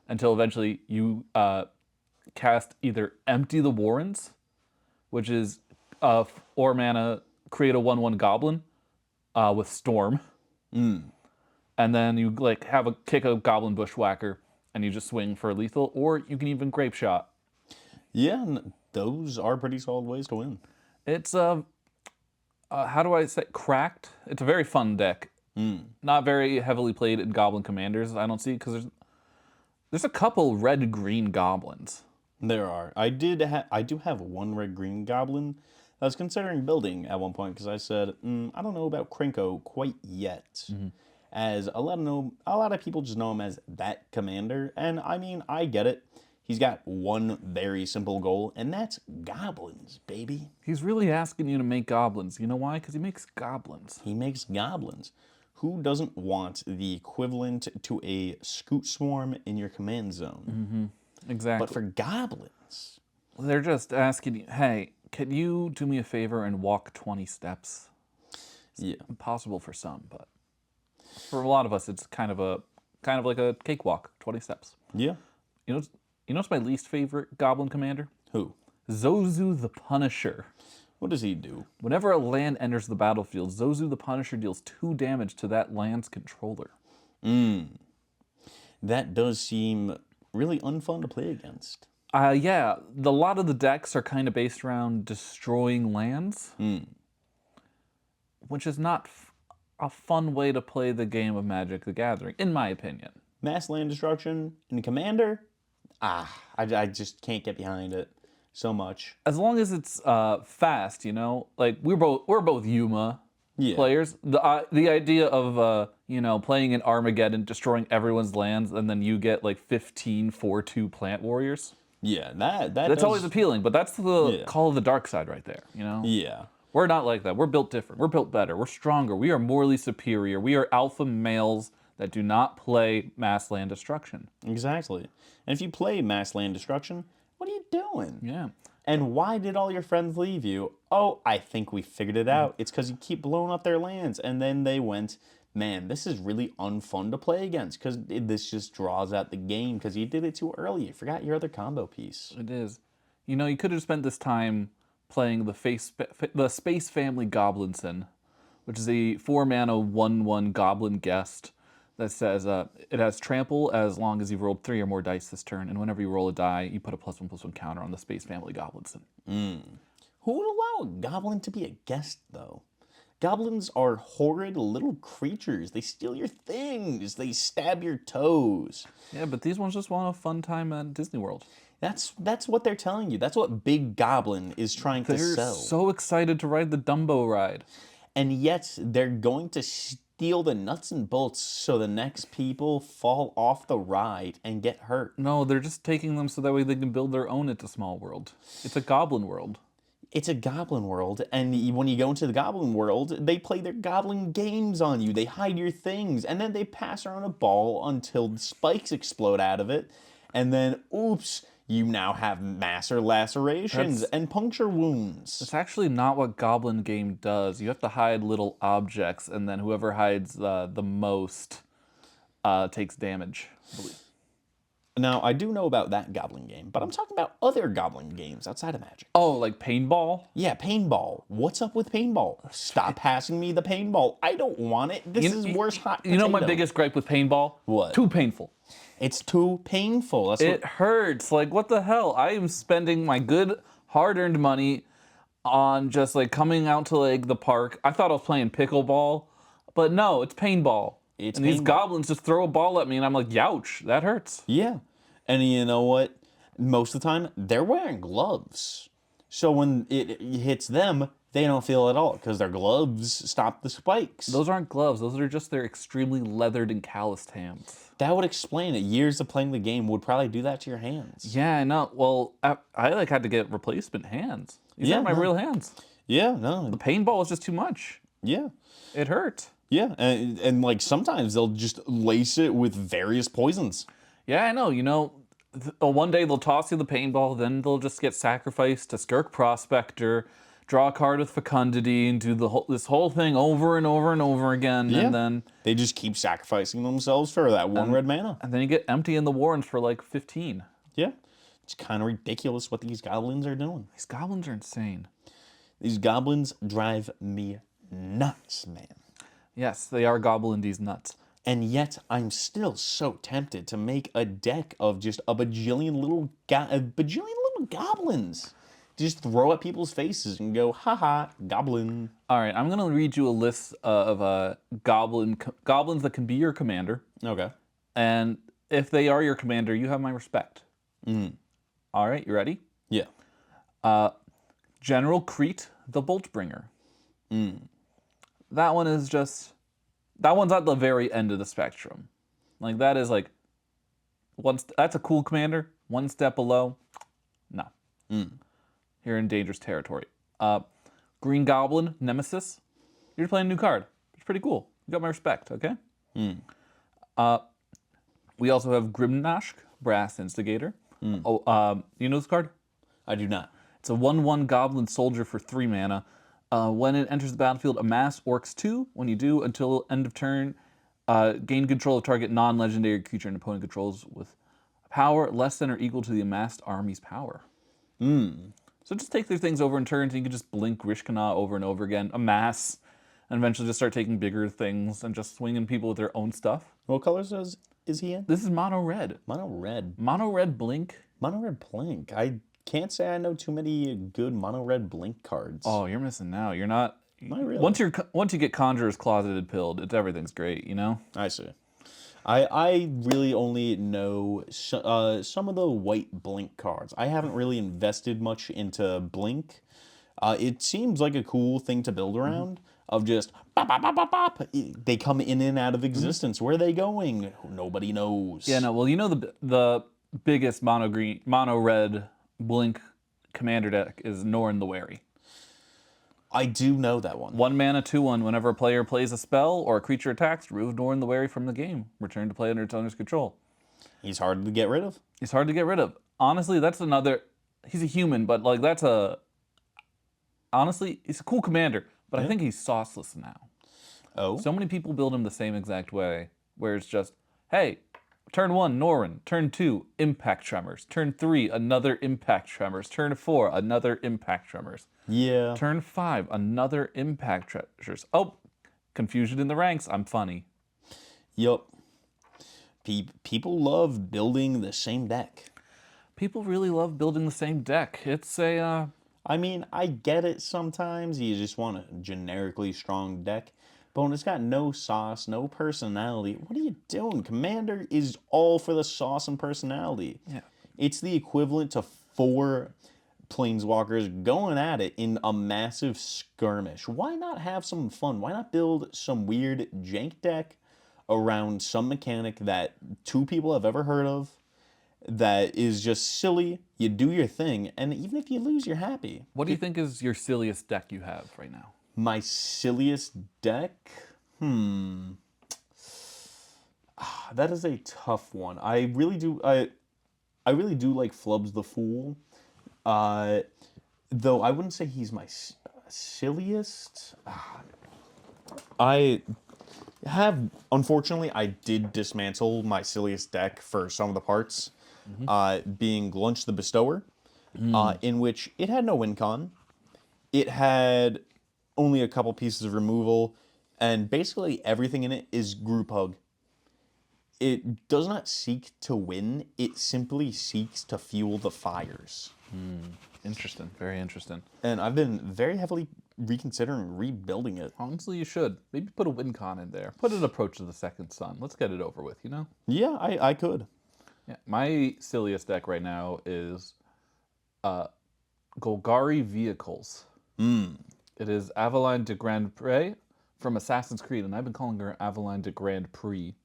until eventually you cast either Empty the Warrens, which is 4 mana, create a 1/1 goblin with Storm. And then you like kick a goblin bushwhacker and you just swing for lethal, or you can even grape shot. Yeah, those are pretty solid ways to win. It's how do I say, cracked? It's a very fun deck. Not very heavily played in Goblin Commanders, I don't see, because there's a couple red-green goblins. There are. I do have 1 red-green goblin I was considering building at one point because I said, I don't know about Krenko quite yet. As a lot of people just know him as that commander, and I mean, I get it. He's got one very simple goal, and that's goblins, baby. He's really asking you to make goblins. You know why? Because he makes goblins. He makes goblins. Who doesn't want the equivalent to a scoot swarm in your command zone? Exactly. But for goblins, They're just asking you, hey, can you do me a favor and walk 20 steps? Yeah. Impossible for some, but for a lot of us, it's kind of like a cakewalk, 20 steps. Yeah. You know, what's my least favorite Goblin Commander? Who? Zozu the Punisher. What does he do? Whenever a land enters the battlefield, Zozu the Punisher deals 2 damage to that land's controller. That does seem really unfun to play against. Yeah, a lot of the decks are kind of based around destroying lands, which is not a fun way to play the game of Magic the Gathering, in my opinion. Mass land destruction in Commander? I just can't get behind it so much. As long as it's fast, like we're both Yuma players. The idea of playing in Armageddon, destroying everyone's lands, and then you get like 15 4/2 plant warriors. Yeah, that's That's always appealing, but that's the call of the dark side right there. Yeah. We're not like that. We're built different. We're built better. We're stronger. We are morally superior. We are alpha males that do not play mass land destruction. Exactly. And if you play mass land destruction, what are you doing? Yeah. And why did all your friends leave you? Oh, I think we figured it out. It's because you keep blowing up their lands. And then they went, man, this is really unfun to play against because this just draws out the game because you did it too early. You forgot your other combo piece. It is. You could have spent this time playing the Space Family Goblinson, which is a 4-mana 1/1 Goblin Guest that says it has trample as long as you've rolled 3 or more dice this turn, and whenever you roll a die, you put a +1/+1 counter on the Space Family Goblinson. Who would allow a goblin to be a guest, though? Goblins are horrid little creatures. They steal your things. They stab your toes. Yeah, but these ones just want a fun time at Disney World. That's what they're telling you. That's what Big Goblin is trying to They're sell. so excited to ride the Dumbo ride. And yet they're going to steal the nuts and bolts so the next people fall off the ride and get hurt. No, they're just taking them so that way they can build their own It's a Small World. It's a Goblin world. It's a goblin world, and when you go into the goblin world, they play their goblin games on you. They hide your things, and then they pass around a ball until the spikes explode out of it, and then, oops, you now have massive lacerations and puncture wounds. It's actually not what Goblin Game does. You have to hide little objects, and then whoever hides the most takes damage, I believe. Now, I do know about that goblin game, but I'm talking about other goblin games outside of Magic. Oh, like paintball? Yeah, paintball. What's up with paintball? Stop passing me the paintball. I don't want it. This is worse hot potato. You know my biggest gripe with paintball? What? Too painful. It's too painful. It hurts. Like, what the hell? I am spending my good, hard-earned money on just, like, coming out to, like, the park. I thought I was playing pickleball, but no, it's paintball. These goblins just throw a ball at me, and I'm like, youch, that hurts. Yeah. And you know what? Most of the time, they're wearing gloves. So when it hits them, they don't feel it at all because their gloves stop the spikes. Those aren't gloves. Those are just their extremely leathered and calloused hands. That would explain it. Years of playing the game would probably do that to your hands. Yeah, I know. Well, I like had to get replacement hands. These aren't my real hands. Yeah, no. The paintball is just too much. Yeah. It hurt. Yeah, and like sometimes they'll just lace it with various poisons. Yeah, I know. One day they'll toss you the paintball, then they'll just get sacrificed to Skirk Prospector, draw a card with Fecundity, and do this whole thing over and over and over again. Yeah. And then They just keep sacrificing themselves for that one red mana. and then you get empty in the Warrens for like 15. Yeah. It's kind of ridiculous what these goblins are doing. These goblins are insane. These goblins drive me nuts, man. Yes, they are gobbling these nuts. And yet, I'm still so tempted to make a deck of just a bajillion little goblins. Just throw at people's faces and go, haha, goblin. All right, I'm going to read you a list of goblins that can be your commander. Okay. And if they are your commander, you have my respect. All right, you ready? Yeah. General Crete, the Boltbringer. That one is just... That one's at the very end of the spectrum. Like, that is like... That's a cool commander. One step below, no. You're in dangerous territory. Green Goblin, Nemesis. You're playing a new card. It's pretty cool. You got my respect, okay? We also have Grimnashk, Brass Instigator. You know this card? I do not. It's a 1/1 Goblin Soldier for 3 mana. When it enters the battlefield, amass Orcs 2. When you do, until end of turn, gain control of target non-legendary creature an opponent controls with power less than or equal to the amassed army's power. So just take their things over in turns, and you can just blink Rishkana over and over again, amass, and eventually just start taking bigger things and just swinging people with their own stuff. What colors is he in? This is mono red. Mono red. Mono red blink. Mono red blink. I can't say I know too many good mono red blink cards. Oh, you're missing out. You're not. Not really. Once you get Conjurer's Closeted Pilled, everything's great. You know. I see. I really only know some of the white blink cards. I haven't really invested much into blink. It seems like a cool thing to build around. Of just bop, bop, bop, bop, bop. They come in and out of existence. Where are they going? Nobody knows. Yeah. No. Well, you know the biggest mono red blink commander deck is Norn the Wary. I do know that one. 1 mana, 2/1. Whenever a player plays a spell or a creature attacks, remove Norn the Wary from the game. Return to play under its owner's control. He's hard to get rid of. He's hard to get rid of. Honestly, that's another. He's a human, but like that's a. Honestly, he's a cool commander, but I think he's sauceless now. Oh. So many people build him the same exact way, where it's just, hey, turn 1, Norrin. Turn 2, Impact Tremors. Turn 3, another Impact Tremors. Turn 4, another Impact Tremors. Yeah. Turn 5, another Impact Tremors. Oh, confusion in the ranks. I'm funny. Yup. People love building the same deck. People really love building the same deck. It's a. I mean, I get it sometimes. You just want a generically strong deck. But when it's got no sauce, no personality, what are you doing? Commander is all for the sauce and personality. Yeah. It's the equivalent to 4 planeswalkers going at it in a massive skirmish. Why not have some fun? Why not build some weird jank deck around some mechanic that 2 people have ever heard of, that is just silly? You do your thing, and even if you lose, you're happy. What do you think is your silliest deck you have right now? My silliest deck? That is a tough one. I really do like Flubs the Fool. Though I wouldn't say he's my silliest. Unfortunately, I did dismantle my silliest deck for some of the parts, being Glunch the Bestower, in which it had no win con. It had only a couple pieces of removal, and basically everything in it is group hug. It does not seek to win, it simply seeks to fuel the fires. Interesting. Very interesting. And I've been very heavily reconsidering rebuilding it. Honestly, you should. Maybe put a win con in there. Put an Approach to the Second Sun. Let's get it over with, you know? Yeah, I could. Yeah. My silliest deck right now is Golgari Vehicles. It is Aveline de Grand Prix from Assassin's Creed, and I've been calling her Aveline de Grand Prix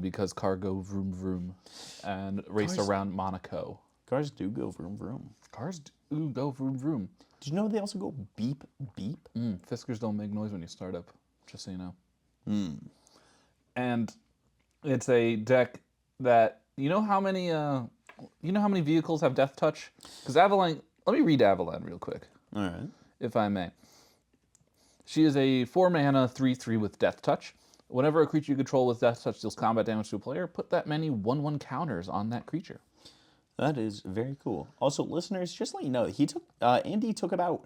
because car go vroom vroom and race around Monaco. Cars do go vroom vroom. Cars do go vroom vroom. Did you know they also go beep beep? Fiskars don't make noise when you start up, just so you know. And it's a deck that you know how many vehicles have Death Touch? Because Aveline, let me read Aveline real quick. All right. If I may. She is a 4 mana 3/3 with Death Touch. Whenever a creature you control with Death Touch deals combat damage to a player, put that many 1/1 counters on that creature. That is very cool. Also, listeners, just let you know, Andy took about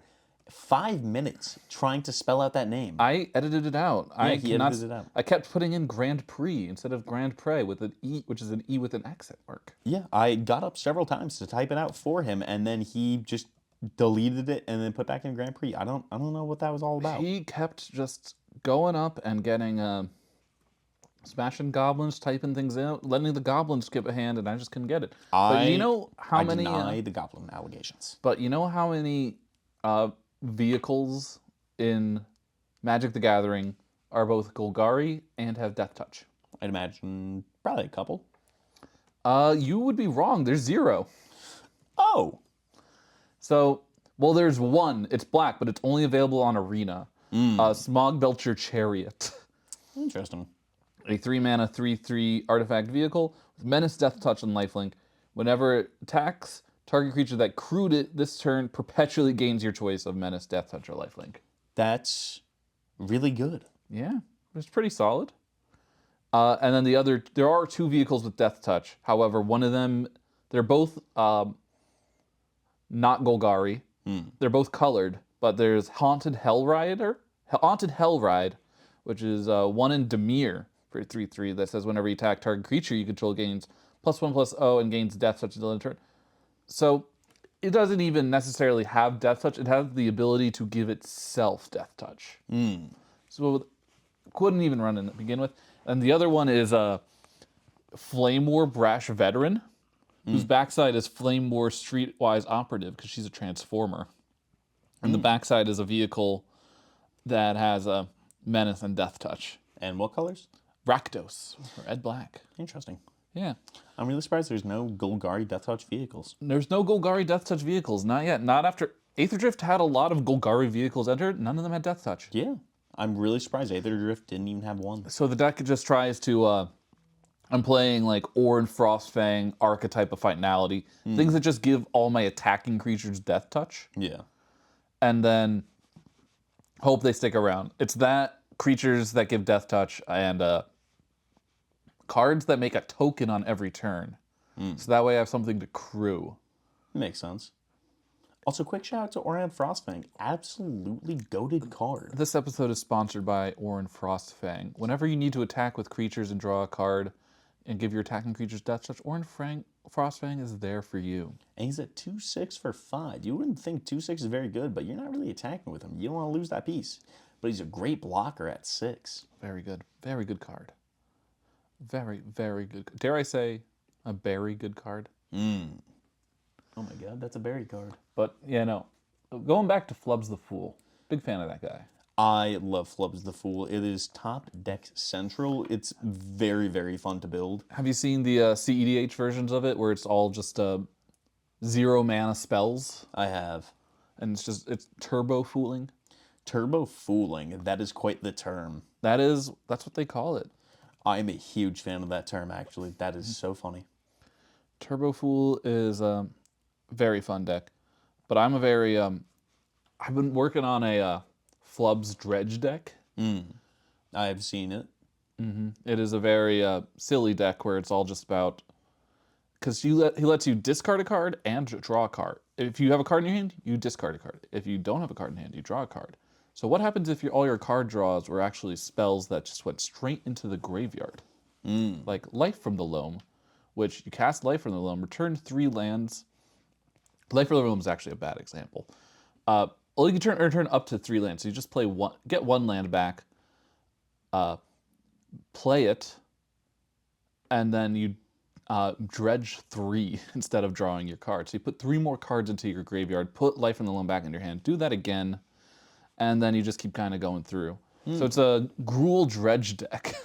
5 minutes trying to spell out that name. I edited it out. He edited it out. I kept putting in Grand Prix instead of Grand Prix with an E, which is an E with an X at work. Yeah, I got up several times to type it out for him, and then he just deleted it and then put back in Grand Prix. I don't know what that was all about. He kept just going up and getting smashing goblins, typing things out, letting the goblins skip a hand, and I just couldn't get it. But you know how many? Deny the goblin allegations. But you know how many vehicles in Magic the Gathering are both Golgari and have Death Touch? I'd imagine probably a couple. You would be wrong. There's 0. Oh. So, well, there's 1. It's black, but it's only available on Arena. Smog Belcher Chariot. Interesting. A 3 mana 3/3 artifact vehicle with Menace, Death Touch, and Lifelink. Whenever it attacks, Target creature that crewed it this turn perpetually gains your choice of Menace, Death Touch, or Lifelink. That's really good. Yeah, it's pretty solid. And then there are 2 vehicles with Death Touch. However, one of them, they're both not Golgari. They're both colored, but there's Haunted Hellride, which is 1 in Dimir for 3/3 that says whenever you attack target creature you control gains +1/+0 and gains Death Touch until end of turn. So it doesn't even necessarily have Death Touch. It has the ability to give itself Death Touch. So it couldn't even run in to begin with. And the other one is Flame War Brash Veteran, whose backside is Flame War Streetwise Operative because she's a Transformer. And the backside is a vehicle that has a Menace and Death Touch. And what colors? Rakdos, or Ed Black. Interesting. Yeah. I'm really surprised there's no Golgari Death Touch vehicles. There's no Golgari Death Touch vehicles, not yet. Not after Aether Drift had a lot of Golgari vehicles entered. None of them had Death Touch. Yeah. I'm really surprised Aether Drift didn't even have one. So the deck just tries to, I'm playing like Orin Frostfang, archetype of finality, things that just give all my attacking creatures Death Touch, Yeah. and then hope they stick around. It's that, creatures that give Death Touch, and cards that make a token on every turn. So that way I have something to crew. Makes sense. Also, quick shout out to Oran Frostfang. Absolutely goated card. This episode is sponsored by Orin Frostfang. Whenever you need to attack with creatures and draw a card and give your attacking creatures Death Touch, Orin Frostfang is there for you. And he's at 2/6 for 5. You wouldn't think 2/6 is very good, but you're not really attacking with him. You don't want to lose that piece. But he's a great blocker at 6. Very good. Very good card. Very, very good. Dare I say, a very good card? Oh my god, that's a berry card. But, yeah, no. Going back to Flubs the Fool. Big fan of that guy. I love Flubs the Fool. It is top deck central. It's very, very fun to build. Have you seen the CEDH versions of it where it's all just 0 mana spells? I have. And it's turbo fooling? Turbo Fooling. That is quite the term. That's what they call it. I'm a huge fan of that term, actually. That is so funny. Turbo Fool is a very fun deck. But I'm a very... I've been working on a Flubs Dredge deck. I've seen it. It is a very silly deck where it's all just about... Because he lets you discard a card and draw a card. If you have a card in your hand, you discard a card. If you don't have a card in hand, you draw a card. So what happens if all your card draws were actually spells that just went straight into the graveyard? Like Life from the Loam, which you cast Life from the Loam, return 3 lands. Life from the Loam is actually a bad example. Well, you can return up to 3 lands. So you just get 1 land back, play it, and then you dredge 3 instead of drawing your card. So you put 3 more cards into your graveyard, put Life from the Loam back in your hand, do that again, and then you just keep kind of going through. So it's a Gruul Dredge deck.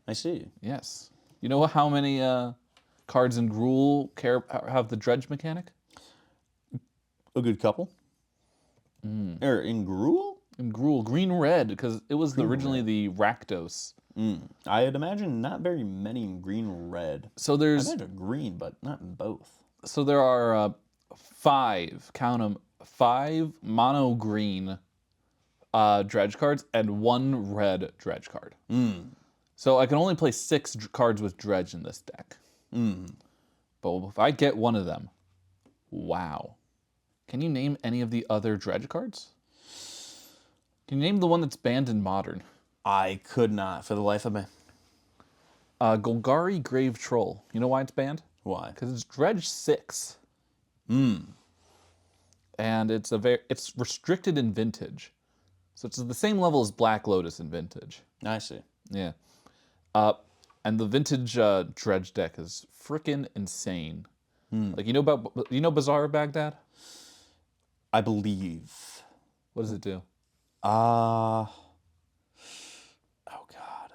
I see. Yes. You know how many cards in Gruul have the dredge mechanic? A good couple. Or in Gruul? In Gruul, green-red, because it was originally the Rakdos. I'd imagine not very many in green-red. So I there's imagine green, but not in both. So there are 5, count them, 5 mono green dredge cards and 1 red dredge card. So I can only play 6 cards with dredge in this deck. But if I get one of them, wow. Can you name any of the other dredge cards? Can you name the one that's banned in Modern? I could not, for the life of me. Golgari Grave Troll. You know why it's banned? Why? Because it's dredge 6. And it's restricted in Vintage. So it's the same level as Black Lotus in Vintage. I see. Yeah. And the Vintage dredge deck is freaking insane. Like, you know Bazaar Baghdad? I believe. What does it do? Oh god.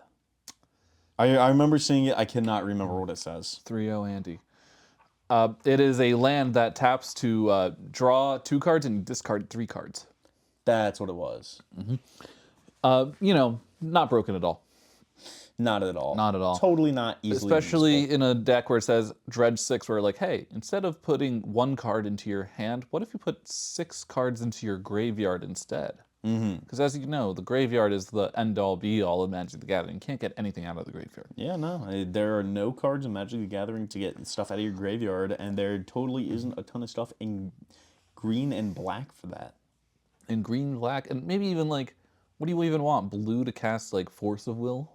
I remember seeing it. I cannot remember what it says. 3-0 Andy. It is a land that taps to draw 2 cards and discard 3 cards. That's what it was. Not broken at all. Not at all. Not at all. Totally not easily Especially useful. in a deck where it says Dredge 6, where like, hey, instead of putting 1 card into your hand, what if you put 6 cards into your graveyard instead? Because as you know, the graveyard is the end-all, be-all of Magic the Gathering. You can't get anything out of the graveyard. Yeah, no. There are no cards in Magic the Gathering to get stuff out of your graveyard, and there totally isn't a ton of stuff in green and black for that. In green, black, and maybe even like, what do you even want? Blue to cast like Force of Will?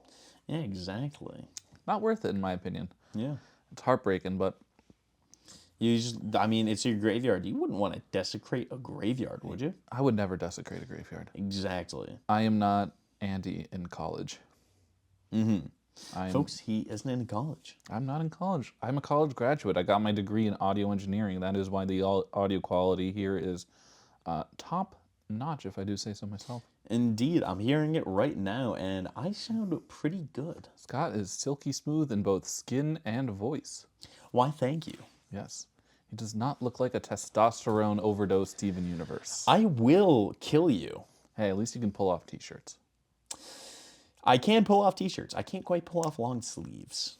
Yeah, exactly. Not worth it, in my opinion. Yeah. It's heartbreaking, but You just, I mean, it's your graveyard. You wouldn't want to desecrate a graveyard, would you? I would never desecrate a graveyard. Exactly. I am not Andy in college. Folks, he isn't in college. I'm not in college. I'm a college graduate. I got my degree in audio engineering. That is why the audio quality here is top notch, if I do say so myself. Indeed, I'm hearing it right now, and I sound pretty good. Scott is silky smooth in both skin and voice. Why, thank you. Yes. He does not look like a testosterone overdose Steven Universe. I will kill you. Hey, at least you can pull off t-shirts. I can pull off t-shirts. I can't quite pull off long sleeves.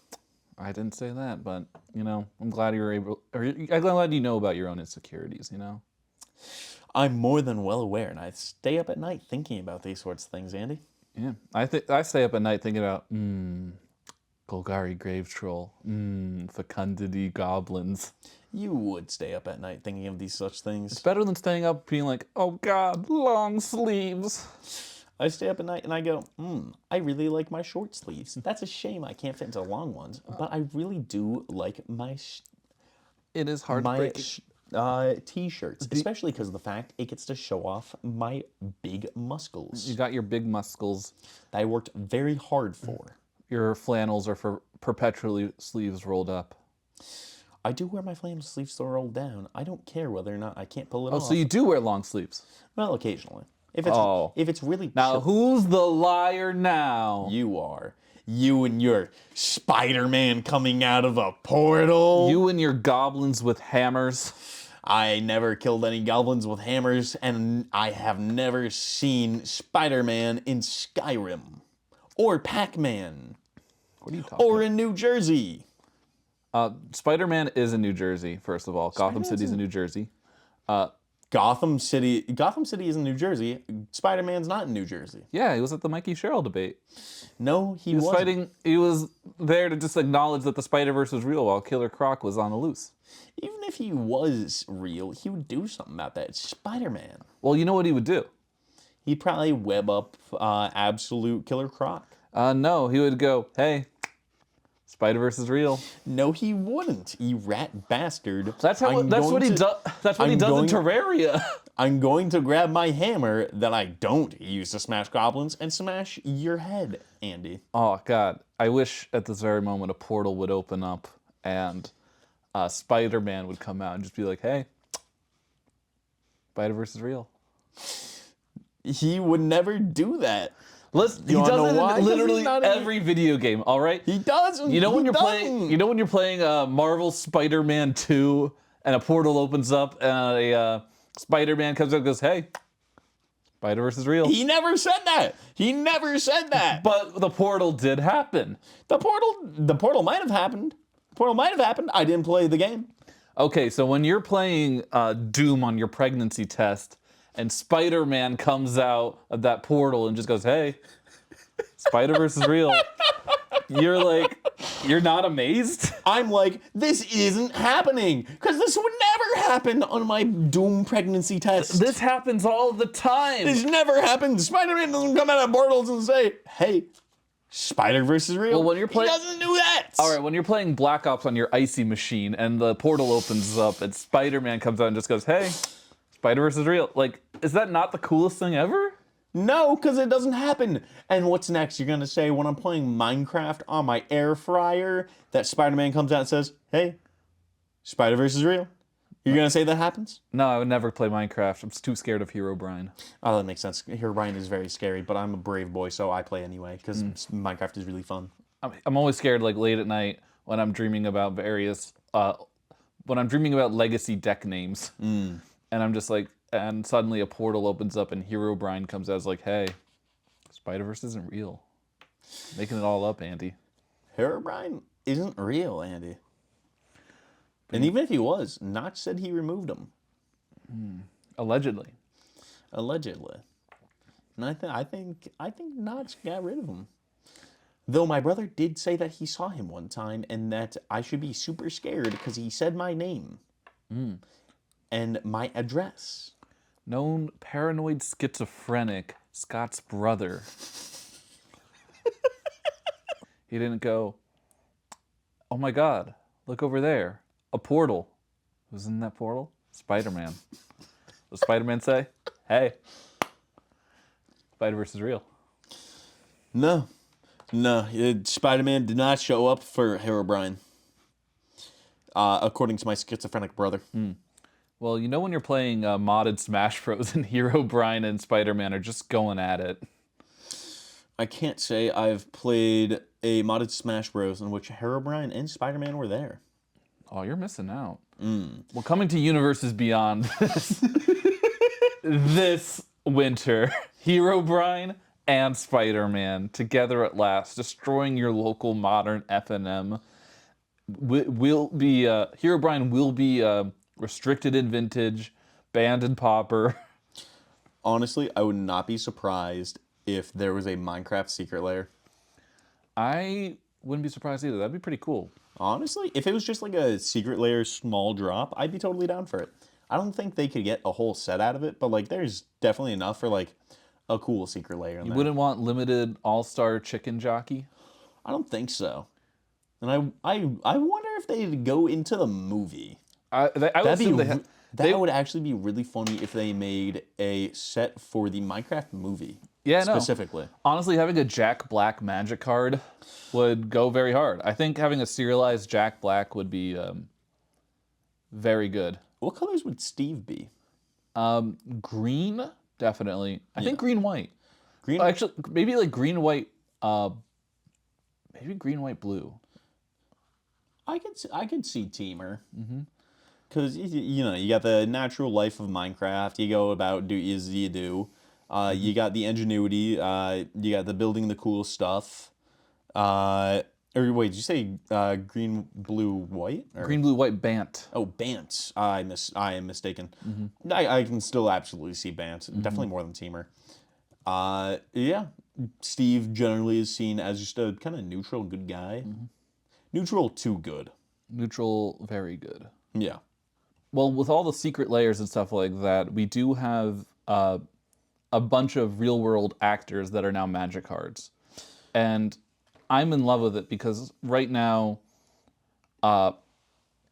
I didn't say that, but, you know, I'm glad you're able, or I'm glad you know about your own insecurities, you know? I'm more than well aware, and I stay up at night thinking about these sorts of things, Andy. Yeah. I stay up at night thinking about, Golgari Grave Troll, Fecundity Goblins. You would stay up at night thinking of these such things. It's better than staying up being like, oh God, long sleeves. I stay up at night and I go, I really like my short sleeves. That's a shame I can't fit into long ones, but I really do like my It is heartbreaking. t-shirts, especially because of the fact it gets to show off my big muscles You got your big muscles. that I worked very hard for. Your flannels are for perpetually sleeves rolled up. I do wear my flannel sleeves so rolled down. I don't care whether or not I can't pull it Oh, off. so you do wear long sleeves. Well, occasionally. If it's really Now, chill- who's the liar now? you are. You and your Spider-Man coming out of a portal. You and your goblins with hammers. I never killed any goblins with hammers, and I have never seen Spider-Man in Skyrim. Or Pac-Man. What are you talking Or in New Jersey. Spider-Man is in New Jersey, first of all. Gotham City's in New Jersey. Gotham City is in New Jersey. Spider-Man's not in New Jersey. Yeah, he was at the Mikey Sherrill debate. No, he He was wasn't. fighting. He was there to just acknowledge that the Spider-Verse was real while Killer Croc was on the loose. Even if he was real, he would do something about that. It's Spider-Man. Well, you know what he would do? He'd probably web up absolute Killer Croc. No, he would go, hey, Spider-Verse is real. No, he wouldn't. You rat bastard. That's what he does. That's what he does in Terraria. I'm going to grab my hammer that I don't use to smash goblins and smash your head, Andy. Oh God, I wish at this very moment a portal would open up and Spider-Man would come out and just be like, hey, Spider-Verse is real. He would never do that. Listen, he You wanna does know it why? 'Cause in he's literally not in- every video game. All right. He doesn't. You know when He you're playing. doesn't. You know when you're playing Marvel Spider-Man 2, and a portal opens up, and a Spider-Man comes out and goes, "Hey, Spider-Verse is real." He never said that. He never said that. But the portal did happen. The portal might have happened. Portal might have happened. I didn't play the game. Okay, so when you're playing Doom on your pregnancy test, and Spider-Man comes out of that portal and just goes, "Hey, Spider-Verse is real," you're like, you're not amazed? I'm like, this isn't happening because this would never happen on my Doom pregnancy test. This happens all the time. This never happens. Spider-Man doesn't come out of portals and say, "Hey, Spider-Verse is real." Well, when you're he doesn't do that. All right, when you're playing Black Ops on your icy machine and the portal opens up and Spider-Man comes out and just goes, "Hey, Spider-Verse is real." Like, is that not the coolest thing ever? No, because it doesn't happen. And what's next? You're gonna say when I'm playing Minecraft on my air fryer that Spider-Man comes out and says, "Hey, Spider-Verse is real." You're gonna say that happens? No, I would never play Minecraft. I'm too scared of Hero Brian. Oh, that makes sense. Here, Ryan is very scary, but I'm a brave boy, so I play anyway because Minecraft is really fun. I'm always scared, like, late at night when I'm dreaming about when I'm dreaming about legacy deck names. And I'm just like, and suddenly a portal opens up and Hero Brian comes out as like, "Hey, Spider-Verse isn't real." Making it all up, Andy. Herobrine isn't real, Andy. And even if he was, Notch said he removed him. Allegedly. Allegedly. And I think Notch got rid of him. Though my brother did say that he saw him one time and that I should be super scared because he said my name. And my address. Known paranoid schizophrenic, Scott's brother. He didn't go, oh my God, look over there. A portal. Who's in that portal? Spider-Man. What does Spider-Man say? Hey, Spiderverse is real. No. Spider-Man did not show up for Herobrine. According to my schizophrenic brother. Well, you know when you're playing modded Smash Bros. And Herobrine and Spider-Man are just going at it. I can't say I've played a modded Smash Bros. In which Herobrine and Spider-Man were there. Oh, you're missing out. Well, coming to Universes Beyond this winter, Herobrine and Spider-Man together at last, destroying your local modern FNM. Herobrine will be restricted in Vintage, banned in Pauper. Honestly, I would not be surprised if there was a Minecraft secret lair. I wouldn't be surprised either. That'd be pretty cool. Honestly, if it was just like a secret lair small drop, I'd be totally down for it. I don't think they could get a whole set out of it, but like there's definitely enough for like a cool secret lair in You there. wouldn't want limited all-star chicken jockey? I don't think so. And I wonder if they'd go into the movie. That would actually be really funny if they made a set for the Minecraft movie. Yeah, no. Specifically. Honestly, having a Jack Black magic card would go very hard. I think having a serialized Jack Black would be very good. What colors would Steve be? Green, definitely. I think green white. Green. Actually, maybe like green white. Maybe green white blue. I could see Teamer. Because you know you got the natural life of Minecraft. You go about do as you do. You got the ingenuity. You got the building the cool stuff. Or wait, did you say green, blue, white? Or? Green, blue, white, Bant. Oh, Bant. I am mistaken. I can still absolutely see Bant. Definitely more than Teamer. Yeah. Steve generally is seen as just a kind of neutral good guy. Neutral to good. Neutral, very good. Yeah. Well, with all the secret layers and stuff like that, we do have a bunch of real-world actors that are now magic cards. And I'm in love with it because right now,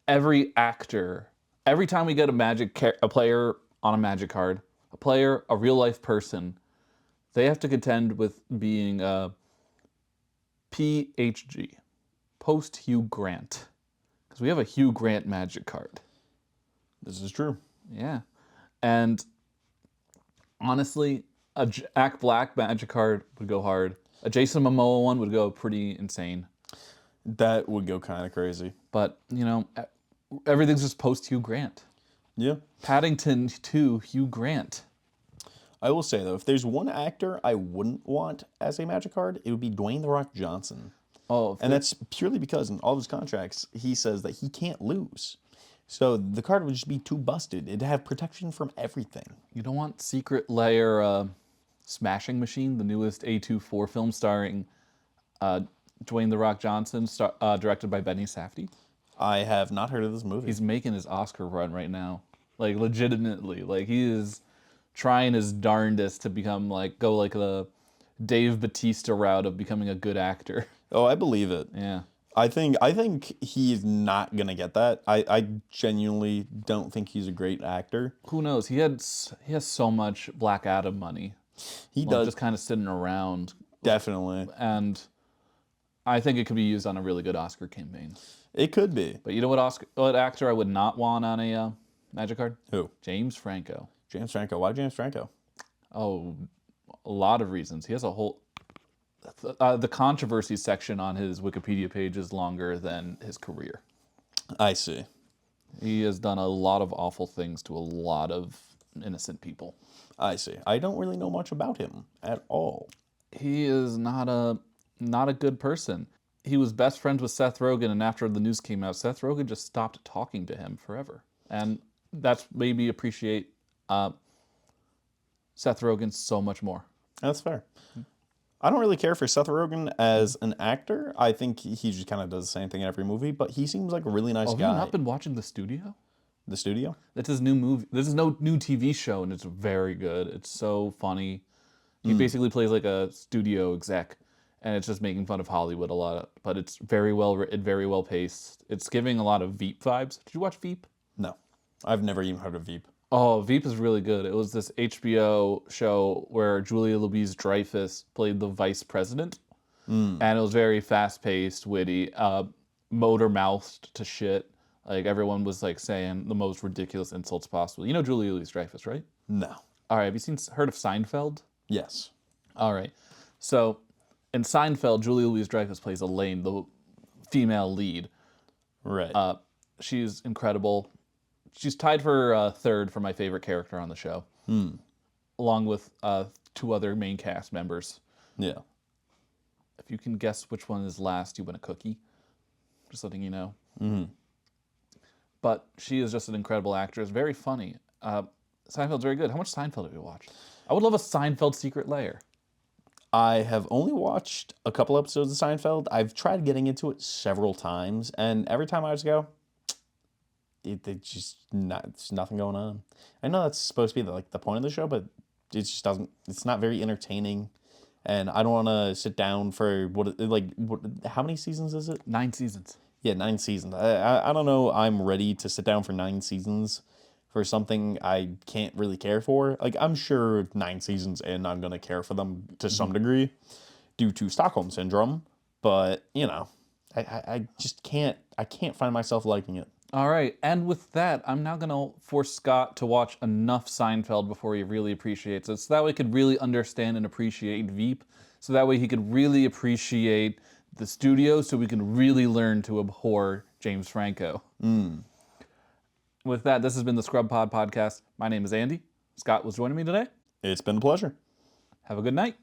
every actor, every time we get a player on a magic card, a real-life person, they have to contend with being PHG, post Hugh Grant. Because we have a Hugh Grant magic card. This is true. Yeah. And honestly, a Jack Black magic card would go hard. A Jason Momoa one would go pretty insane. That would go kind of crazy. But, you know, everything's just post Hugh Grant. Yeah. Paddington 2, Hugh Grant. I will say, though, if there's one actor I wouldn't want as a magic card, it would be Dwayne "The Rock" Johnson. Oh, and that's purely because in all of his contracts, he says that he can't lose. So the card would just be too busted. It'd have protection from everything. You don't want Secret Lair Smashing Machine, the newest A24 film starring Dwayne "The Rock" Johnson, directed by Benny Safdie? I have not heard of this movie. He's making his Oscar run right now. Like, legitimately. Like, he is trying his darndest to become, like, go like the Dave Bautista route of becoming a good actor. Oh, I believe it. Yeah. I think he's not going to get that. I genuinely don't think he's a great actor. Who knows? He has so much Black Adam money. He does. Just kind of sitting around. Definitely. And I think it could be used on a really good Oscar campaign. It could be. But you know what actor I would not want on a magic card? Who? James Franco. James Franco. Why James Franco? Oh, a lot of reasons. He has a whole... the controversy section on his Wikipedia page is longer than his career. I see. He has done a lot of awful things to a lot of innocent people. I see. I don't really know much about him at all. He is not a not a good person. He was best friends with Seth Rogen, and after the news came out, Seth Rogen just stopped talking to him forever. And that's made me appreciate Seth Rogen so much more. That's fair. I don't really care for Seth Rogen as an actor. I think he just kind of does the same thing in every movie, but he seems like a really nice Have guy. you not been watching The Studio? The Studio? That's his new movie. This is no new TV show, and it's very good. It's so funny. He basically plays like a studio exec, and it's just making fun of Hollywood a lot. But it's very well written, very well paced. It's giving a lot of Veep vibes. Did you watch Veep? No. I've never even heard of Veep. Oh, Veep is really good. It was this HBO show where Julia Louis-Dreyfus played the vice president, and it was very fast-paced, witty, motor-mouthed to shit. Like, everyone was, like, saying the most ridiculous insults possible. You know Julia Louis-Dreyfus, right? No. All right, have you heard of Seinfeld? Yes. All right. So, in Seinfeld, Julia Louis-Dreyfus plays Elaine, the female lead. Right. She's incredible. She's tied for third for my favorite character on the show, along with 2 other main cast members. Yeah. If you can guess which one is last, you win a cookie. Just letting you know. But she is just an incredible actress, very funny. Seinfeld's very good. How much Seinfeld have you watched? I would love a Seinfeld secret lair. I have only watched a couple episodes of Seinfeld. I've tried getting into it several times, and every time I just go, there's nothing going on. I know that's supposed to be the point of the show, but it just doesn't. It's not very entertaining, and I don't want to sit down for how many seasons is it? 9 seasons. Yeah, 9 seasons. I don't know. I'm ready to sit down for 9 seasons for something I can't really care for. Like, I'm sure 9 seasons in, I'm gonna care for them to some degree, due to Stockholm syndrome. But I just can't. I can't find myself liking it. All right, and with that, I'm now going to force Scott to watch enough Seinfeld before he really appreciates it, so that way he could really understand and appreciate Veep, so that way he could really appreciate the studio, so we can really learn to abhor James Franco. With that, this has been the ScrubPod podcast. My name is Andy. Scott was joining me today. It's been a pleasure. Have a good night.